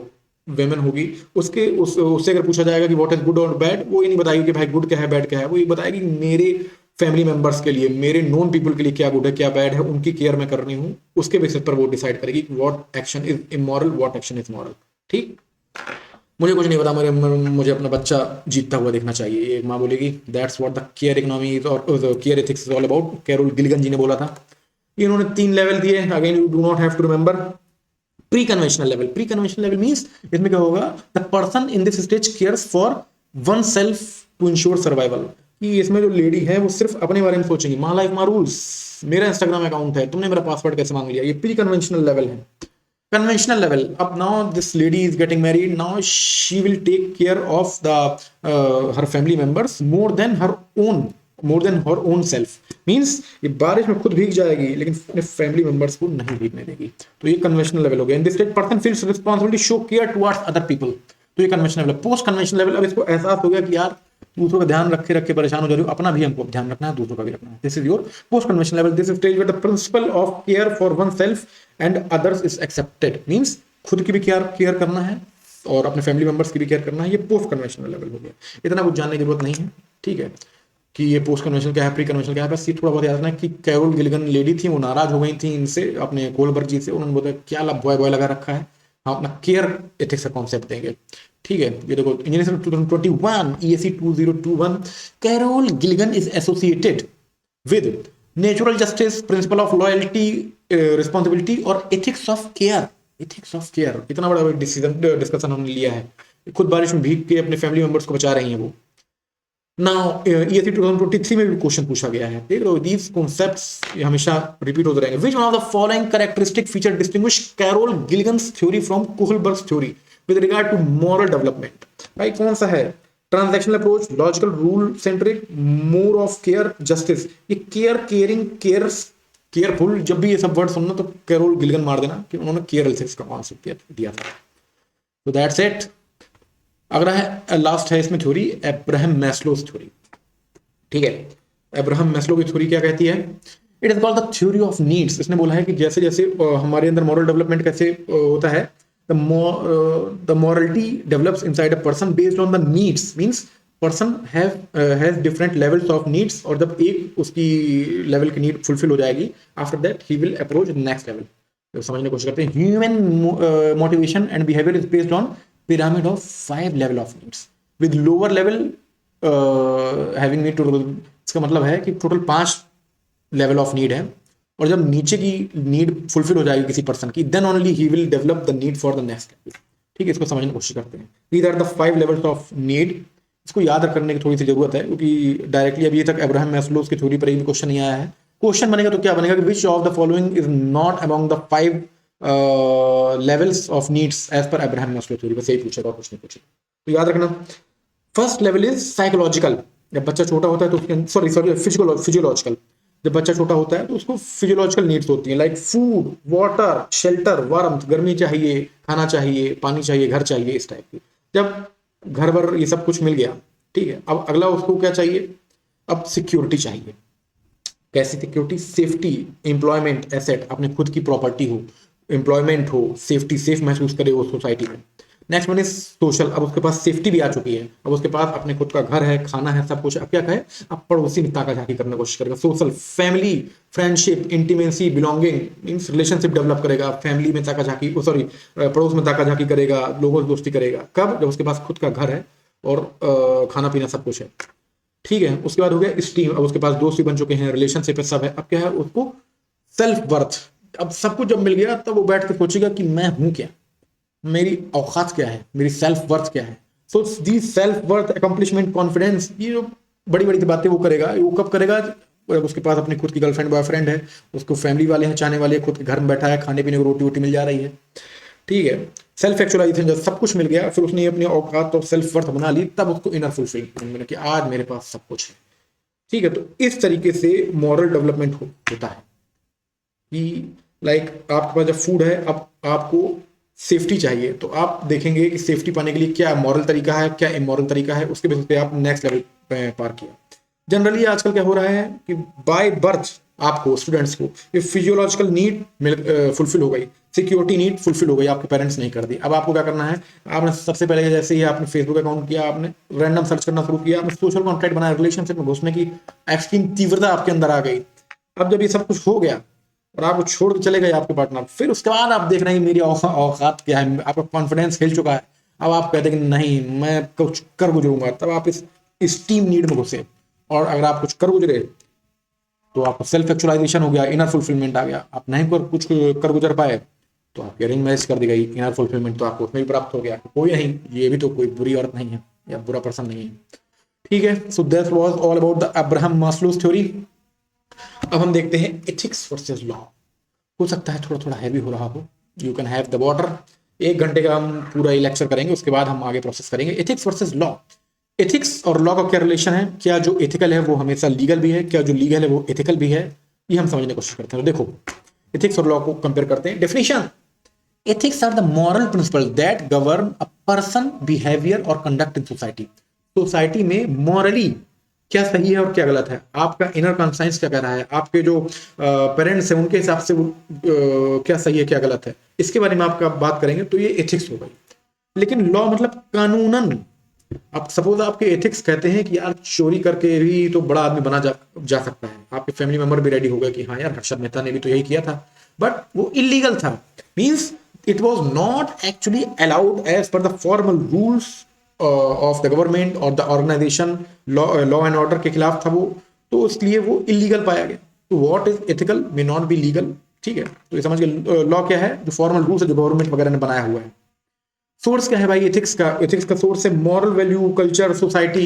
वेमेन होगी, उससे अगर पूछा जाएगा कि व्हाट इज गुड और बैड, वो ये नहीं बताएगी कि भाई गुड क्या है बैड क्या है, वो ये बताएगी मेरे फैमिली मेंबर्स के लिए, मेरे नॉन पीपल के लिए क्या गुड है क्या बैड है, उनकी केयर मैं कर रही हूँ। उसके बेसिस पर वो डिसाइड करेगी what action is immoral, what action is moral. ठीक, मुझे कुछ नहीं पता, मुझे अपना बच्चा जीतता हुआ देखना चाहिए, एक माँ बोलेगी। That's what the care economy is और care ethics is all about, Carol Gilligan ji ने बोला था। इन्होंने 3 लेवल दिए, again you do not have to remember. Pre conventional level, pre conventional level means इसमें क्या होगा? The person in this stage cares for one self to ensure survival. कि इसमें जो लेडी है वो सिर्फ अपने बारे में सोचेंगी, माई लाइफ माई रूल्स, मेरा इंस्टाग्राम अकाउंट है, तुमने मेरा पासवर्ड कैसे मांग लिया। ये प्री कन्वेंशनल लेवल है। कन्वेंशनल लेवल, अब now this lady is getting married, now she will take care of the her family members more than her own self. Means ये बारिश में खुद भीग जाएगी लेकिन अपने फैमिली मेंबर्स को नहीं भीगने देगी। तो ये कन्वेंशनल लेवल हो गया। इन this stage person feels responsibility show care towards other people. तो ये conventional level. Post conventional level, अब इसको एहसास हो गया कि यार दूसरों का ध्यान रखे रखे परेशान हो जा रही हूँ, अपना भी हमको ध्यान रखना है, दूसरों का भी रखना है। This is your post conventional level. This stage where the principle of care for one self and others is accepted. Means खुद की भी केयर करना है और अपने फैमिली मेंबर्स की भी केयर करना है। ये पोस्ट कन्वेंशनल लेवल हो गया। इतना कुछ जानने की जरूरत नहीं है, ठीक है, कि ये पोस्ट कन्वेंशनल क्या है, प्री कन्वेंशनल क्या है। बस ये थोड़ा बहुत याद रखना है कि कैरोल गिलिगन लेडी थी, वो नाराज हो गई थी इनसे, अपने कोहलबर्ग जी से। उन्होंने बोला क्या बॉय बॉय लगा रखा है, हम अपना केयर एथिक्स का कॉन्सेप्ट देंगे। ठीक है, ये देखो engineering 2021 EAC 2021 Carol Gilligan is associated with natural justice, principle of loyalty, responsibility और ethics of care. Ethics of care, इतना बड़ा डिसीजन डिस्कशन हमने लिया है। खुद बारिश में भीग के अपने फैमिली मेंबर्स को बचा रही हैं वो। नाउ EAC 2023 में भी क्वेश्चन पूछा गया है, देख लो दीज कॉन्सेप्ट्स हमेशा रिपीट होते रहेंगे। Which one of the following characteristic feature distinguish Carol Gilligan's theory from Kohlberg's theory with regard to moral development? भाई कौन सा है? Transactional approach, logical, rule centric, more of care, justice. ये care, caring, cares, careful, जब भी ये सब word सुनना तो कैरोल गिलिगन मार देना कि उन्होंने केयर एथिक्स का कॉन्सेप्ट दिया था। तो दैट्स इट। अगला है लास्ट है इसमें थ्योरी, अब्राहम मैस्लोज थ्योरी। ठीक है, अब्राहम मैस्लो की थ्योरी क्या कहती है? It is called the theory of needs. इसने बोला है कि जैसे जैसे हमारे अंदर मॉरल डेवलपमेंट कैसे होता है, the morality develops inside a person based on the needs. Means person has different levels of needs, और जब एक उसकी लेवल की नीड फुलफिल हो जाएगी, after that he will approach next level. तो समझने की कोशिश करते हैं। Human motivation and behaviour is based on pyramid of 5 level of needs with lower level having need to. इसका मतलब है कि टोटल 5 लेवल ऑफ नीड है, और जब नीचे की नीड फुलफिल हो जाएगी किसी पर्सन की, then only he will develop the need for the next level. ठीक है, इसको समझने की कोशिश करते हैं। These are the 5 levels of need. इसको याद करने की थोड़ी सी जरूरत है, क्योंकि डायरेक्टली अभी तक अब्राहम मैस्लो की थ्योरी पर ही क्वेश्चन नहीं आया है। क्वेश्चन बनेगा तो क्या बनेगा कि which of the following is not among the 5 levels of needs as per Abraham Maslow theory. बस यही पूछेगा, कुछ नहीं पूछेगा। तो याद रखना, फर्स्ट लेवल इज साइकोलॉजिकल। जब बच्चा छोटा होता है तो उसके सॉरी फिजियोलॉजिकल। जब बच्चा छोटा होता है तो उसको फिजियोलॉजिकल नीड्स होती हैं, like food, water, shelter, warmth, गर्मी चाहिए, खाना चाहिए, पानी चाहिए, घर चाहिए, इस टाइप की। जब घर भर ये सब कुछ मिल गया, ठीक है, अब अगला उसको क्या चाहिए? अब सिक्योरिटी चाहिए। कैसी सिक्योरिटी? सेफ्टी, एम्प्लॉयमेंट, एसेट, अपने खुद की प्रॉपर्टी हो, एम्प्लॉयमेंट हो, सेफ्टी, सेफ महसूस करे वो सोसाइटी में। Next one is social. अब उसके पास सेफ्टी भी आ चुकी है, अब उसके पास अपने खुद का घर है, खाना है, सब कुछ। अब क्या कहे? अब पड़ोसी में ताका झाकी करने की कोशिश करेगा। Social, family, friendship, intimacy, belonging, means relationship develop करेगा। फैमिली में ताका झाकी, सॉरी पड़ोस में ताका झाकी करेगा, लोगों से दोस्ती करेगा। कब? जब उसके पास खुद का घर है और खाना पीना सब कुछ है। ठीक है, उसके बाद हो गया स्टीम। अब उसके पास दोस्त भी बन चुके हैं, रिलेशनशिप है, सब है। अब क्या है? उसको सेल्फ वर्थ। अब सब कुछ जब मिल गया, तब वो बैठ के सोचेगा कि मैं हूं क्या, मेरी औकात क्या है, मेरी सेल्फ वर्थ क्या है। So the self worth, accomplishment, confidence, ये जो बड़ी बड़ी बातें वो करेगा। वो कब करेगा? जब उसके पास अपनी खुद की गर्लफ्रेंड, बॉयफ्रेंड है, उसको फैमिली वाले हैं, चाहने वाले, खुद के घर में बैठा है, खाने पीने को रोटी वोटी मिल जा रही है। ठीक है, सेल्फ एक्चुअलाइजेशन, जब सब कुछ मिल गया, फिर उसने अपनी औकात और सेल्फ वर्थ बना ली, तब उसको इनर फुलफिलमेंट मिला कि आज मेरे पास सब कुछ है। ठीक है, तो इस तरीके से मॉरल डेवलपमेंट होता है कि लाइक आपके पास जब फूड है, अब आपको सेफ्टी चाहिए, तो आप देखेंगे कि सेफ्टी पाने के लिए क्या मॉरल तरीका है, क्या इमोरल तरीका है, उसके बेसिस पे आप नेक्स्ट लेवल पार किया। जनरली आजकल क्या हो रहा है कि बाय बर्थ आपको, स्टूडेंट्स को, ये फिजियोलॉजिकल नीड फुलफिल हो गई, सिक्योरिटी नीड फुलफिल हो गई, आपके पेरेंट्स नहीं कर दी। अब आपको क्या करना है? आपने सबसे पहले जैसे ही आपने फेसबुक अकाउंट किया, आपने रैंडम सर्च करना शुरू किया, आपने सोशल कॉन्टैक्ट बनाया, रिलेशनशिप में घुसने की एक्सट्रीम तीव्रता आपके अंदर आ गई। अब जब ये सब कुछ हो गया और आपको छोड़ के चले गए आपके पार्टनर, फिर उसके बाद आप देख रहे हैं मेरी औकात क्या है, आपका कॉन्फिडेंस हिल चुका है। अब आप कहते हैं कि नहीं, मैं कुछ कर गुजरूंगा, तब आप इस स्टीम नीड में घुसे। और अगर आप कुछ कर गुजरे तो आपका सेल्फ एक्चुअलाइजेशन हो गया, इनर फुलफिलमेंट आ गया। आप नहीं कुछ कर गुजर पाए तो आपकी अरेंज मैरिज कर दी गई, इनर फुलफिलमेंट तो आपको उसमें भी प्राप्त हो गया। कोई नहीं, ये भी तो कोई बुरी औरत नहीं है या बुरा पर्सन नहीं है। ठीक है, so that was all about the Abraham Maslow's theory. अब हम देखते हैं एथिक्स वर्सेस लॉ। हो सकता है थोड़ा थोड़ा हैवी हो रहा हो, you can have the water. 1 घंटे का हम पूरा ये लेक्चर करेंगे, उसके बाद हम आगे प्रोसेस करेंगे। Ethics versus law. एथिक्स और लॉ का क्या रिलेशन है? क्या जो एथिकल है वो हमेशा लीगल भी है? क्या जो लीगल है वो एथिकल भी है? ये हम समझने की कोशिश करते हैं। तो देखो, एथिक्स और लॉ को कंपेयर करते हैं। Definition: ethics are the moral principle that govern a person behaviour और कंडक्ट इन सोसाइटी। सोसाइटी में मॉरली क्या सही है और क्या गलत है, आपका इनर कॉन्साइंस क्या कह रहा है, आपके जो पेरेंट्स हैं उनके हिसाब से वो क्या सही है क्या गलत है, इसके बारे में आपका बात करेंगे, तो ये एथिक्स हो गई। लेकिन लॉ मतलब कानूनन। अब सपोज आपके एथिक्स कहते हैं कि यार चोरी करके भी तो बड़ा आदमी बना जा सकता है, आपके फैमिली मेंबर भी रेडी हो गए कि हाँ यार हर्षद मेहता ने भी तो यही किया था, बट वो इलीगल था। Means it was not actually allowed as per the formal rules of the government or the organization. Law and order के खिलाफ था वो, तो इसलिए वो इलीगल पाया गया. तो what is ethical may not be legal. ठीक है, तो ये समझ गए लॉ क्या है, जो फॉर्मल रूल्स है जो गवर्नमेंट वगैरह ने बनाया हुआ है. सोर्स क्या है भाई एथिक्स का? एथिक्स का सोर्स है moral value, culture, society.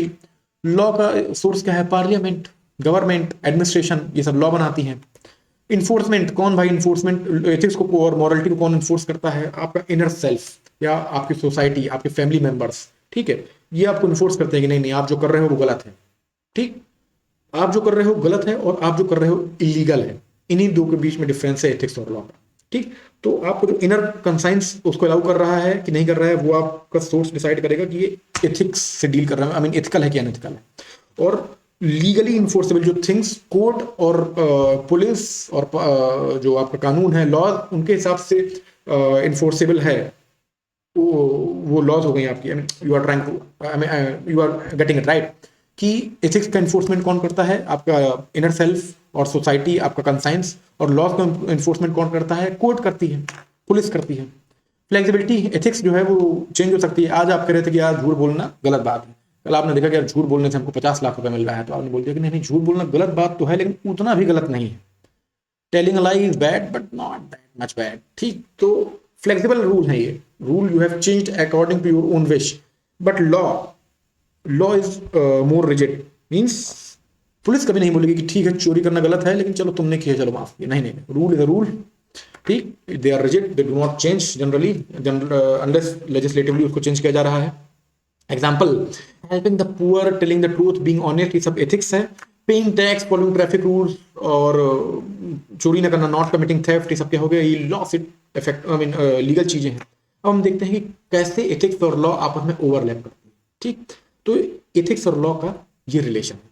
Law का सोर्स क्या है? पार्लियामेंट, गवर्नमेंट, एडमिनिस्ट्रेशन, ये सब लॉ बनाती हैं. इन्फोर्समेंट कौन भाई? इन्फोर्समेंट एथिक्स को और मॉरलिटी को कौन इन्फोर्स करता है? आपका इनर सेल्फ या आपकी सोसाइटी, आपके फैमिली मेंबर्स. ठीक है, ये आपको इन्फोर्स करते हैं कि नहीं नहीं आप जो कर रहे हो वो गलत है. ठीक, आप जो कर रहे हो गलत है और आप जो कर रहे हो इलीगल है. इन्हीं दो के बीच में डिफरेंस है एथिक्स और लॉ का. ठीक, तो आपको जो इनर कंसाइंस उसको अलाउ कर रहा है कि नहीं कर रहा है, वो आपका सोर्स डिसाइड करेगा कि ये एथिक्स से डील कर रहा है, आई मीन एथिकल है कि अनएथिकल है. और लीगली इन्फोर्सेबल जो थिंग्स कोर्ट और पुलिस और जो आपका कानून है, लॉ, उनके हिसाब से इन्फोर्सेबल है, वो लॉज हो गई आपकी. I mean you are trying to, I mean you are getting it right कि एथिक्स का इन्फोर्समेंट कौन करता है? आपका इनर सेल्फ और सोसाइटी, आपका कंसाइंस. और लॉज का इन्फोर्समेंट कौन करता है? कोर्ट करती है, पुलिस करती है. फ्लेक्सिबिलिटी, एथिक्स जो है वो चेंज हो सकती है. आज आप कह रहे थे कि यार झूठ बोलना गलत बात है, कल आपने देखा कि यार झूठ बोलने से हमको 50 लाख रुपए मिल रहा है, तो आपने बोल दिया कि नहीं नहीं झूठ बोलना गलत बात तो है लेकिन उतना भी गलत नहीं है. Telling a lie is bad but not that much bad. ठीक, तो फ्लेक्सिबल रूल है ये. Rule you have changed according to your own wish. But law is more rigid. Means police कभी नहीं बोलेगी कि ठीक है चोरी करना गलत है लेकिन चलो तुमने किया चलो माफ किया. नहीं नहीं, रूल इज अ रूल. ठीक, they are rigid, they do not change generally unless legislatively उसको चेंज किया जा रहा है. Example, helping the poor, telling the truth, being honest, ये सब एथिक्स है. Paying tax, following traffic rules और चोरी न करना, नॉट कमिटिंग थेफ्ट, ये सब क्या हो गया? ये लॉ से इफेक्ट, आई मीन लीगल चीजें हैं. अब हम देखते हैं कि कैसे एथिक्स और लॉ आपस में ओवरलैप करते हैं. ठीक, तो एथिक्स और लॉ का ये रिलेशन है.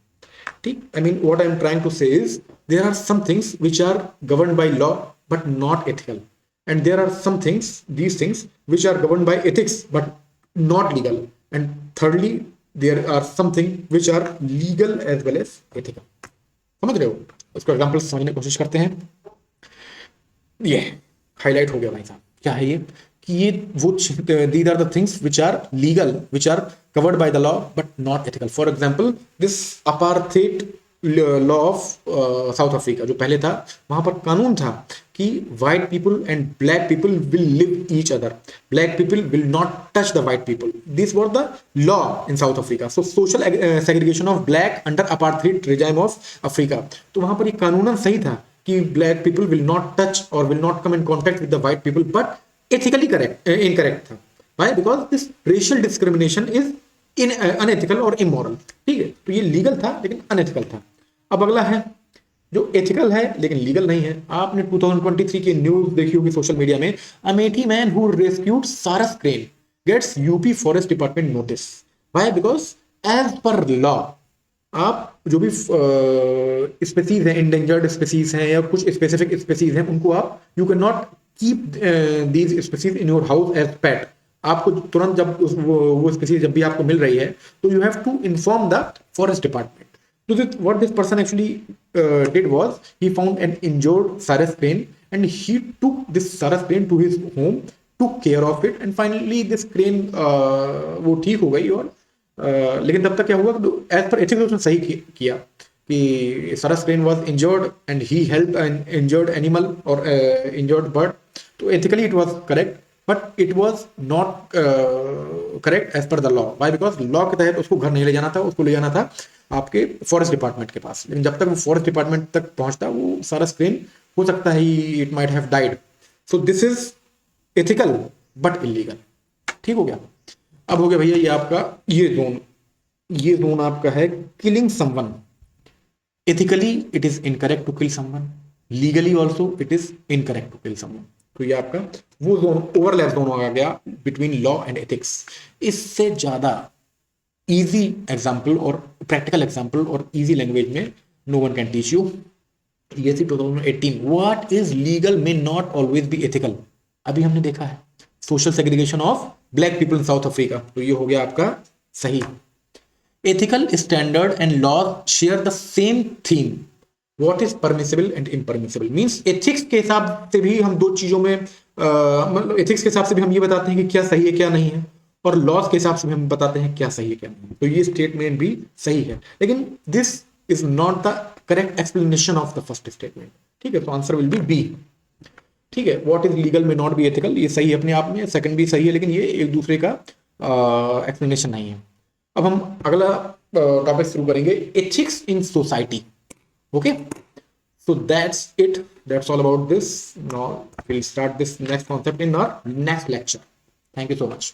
ठीक, I mean what I am trying to say is there are some things which are governed by law but not ethical, and there are some things, these things which are governed by ethics but not legal, and thirdly there are something which are legal as well as ethical. समझ रहे हो? उसको example समझने की कोशिश करते हैं. ये हाईलाइट हो गया भाई साहब. क्या है ये? कि ये वो these are the things which are legal, which are covered by the law but not ethical. For example, this apartheid law of South Africa जो पहले था, वहां पर कानून था कि white people and black people will live each other, black people will not touch the white people. This was the law in South Africa. So social segregation of black under apartheid regime of Africa. तो वहां पर ये कानूनन सही था कि black people will not touch और will not come in contact with the white people, but ethically correct incorrect था. Why? Because this racial discrimination is unethical और इमोरल. ठीक है, तो ये लीगल था लेकिन अनएथिकल था. अब अगला है जो एथिकल है लेकिन लीगल नहीं है. आपने 2023 की न्यूज देखी होगी सोशल मीडिया में. Amethi man who rescued sarus crane gets UP forest department notice. Why? Because as per law आप जो भी स्पेसीज हैं, इंडेंजर्ड स्पेसीज हैं या कुछ स्पेसिफिक स्पेसीज हैं, उनको आप you can not keep these species in your house as pet. आपको तुरंत जब वो स्पेसीज जब भी आपको मिल रही है तो you have to inform the forest department. So what this person actually did was he found an injured sarus crane and he took this sarus crane to his home, took care of it, and finally this crane वो ठीक हो गई. और लेकिन तब तक क्या हुआ? एज पर एथिक्स उसने सही किया कि sarus crane was injured and he helped an injured animal or injured bird. तो ethically it was correct, but it was not correct as per the law. Why? Because law के तहत उसको घर नहीं ले जाना था, उसको ले जाना था आपके फॉरेस्ट डिपार्टमेंट के पास. लेकिन जब तक वो फॉरेस्ट डिपार्टमेंट तक पहुंचता वो सारा स्क्रीन हो सकता है it might have died. So this is ethical but illegal. ठीक हो गया? अब हो गया भैया ये आपका ये जोन आपका है killing someone. Ethically it is incorrect to kill someone, legally also it is incorrect to kill someone. तो ये आपका वो जोन ओवरलैप जोन आ गया बिटवीन लॉ एंड एथिक्स. इससे ज्यादा easy example और practical example और easy language में no one can teach you. ये थी 2018. What is legal may not always be ethical. अभी हमने देखा है social segregation of black people in South Africa. तो ये हो गया आपका सही. Ethical standard and laws share the same theme. What is permissible and impermissible means ethics के हिसाब से भी हम दो चीजों में मतलब एथिक्स के हिसाब से भी हम ये बताते हैं कि क्या सही है क्या नहीं है, और लॉज के हिसाब से भी हम बताते हैं क्या सही है क्या नहीं है। तो ये स्टेटमेंट भी सही है, लेकिन this is not the correct explanation of the first statement. ठीक है, तो आंसर विल बी बी। ठीक है, व्हाट इज लीगल में नॉट बी एथिकल, ये सही है अपने आप में, सेकंड भी सही है, लेकिन ये एक दूसरे का एक्सप्लेनेशन नहीं है। अब हम अगला टॉपिक शुरू करेंगे, ethics in society. Okay, so that's all about this. Now we'll start this next concept in our next lecture. Thank you so much.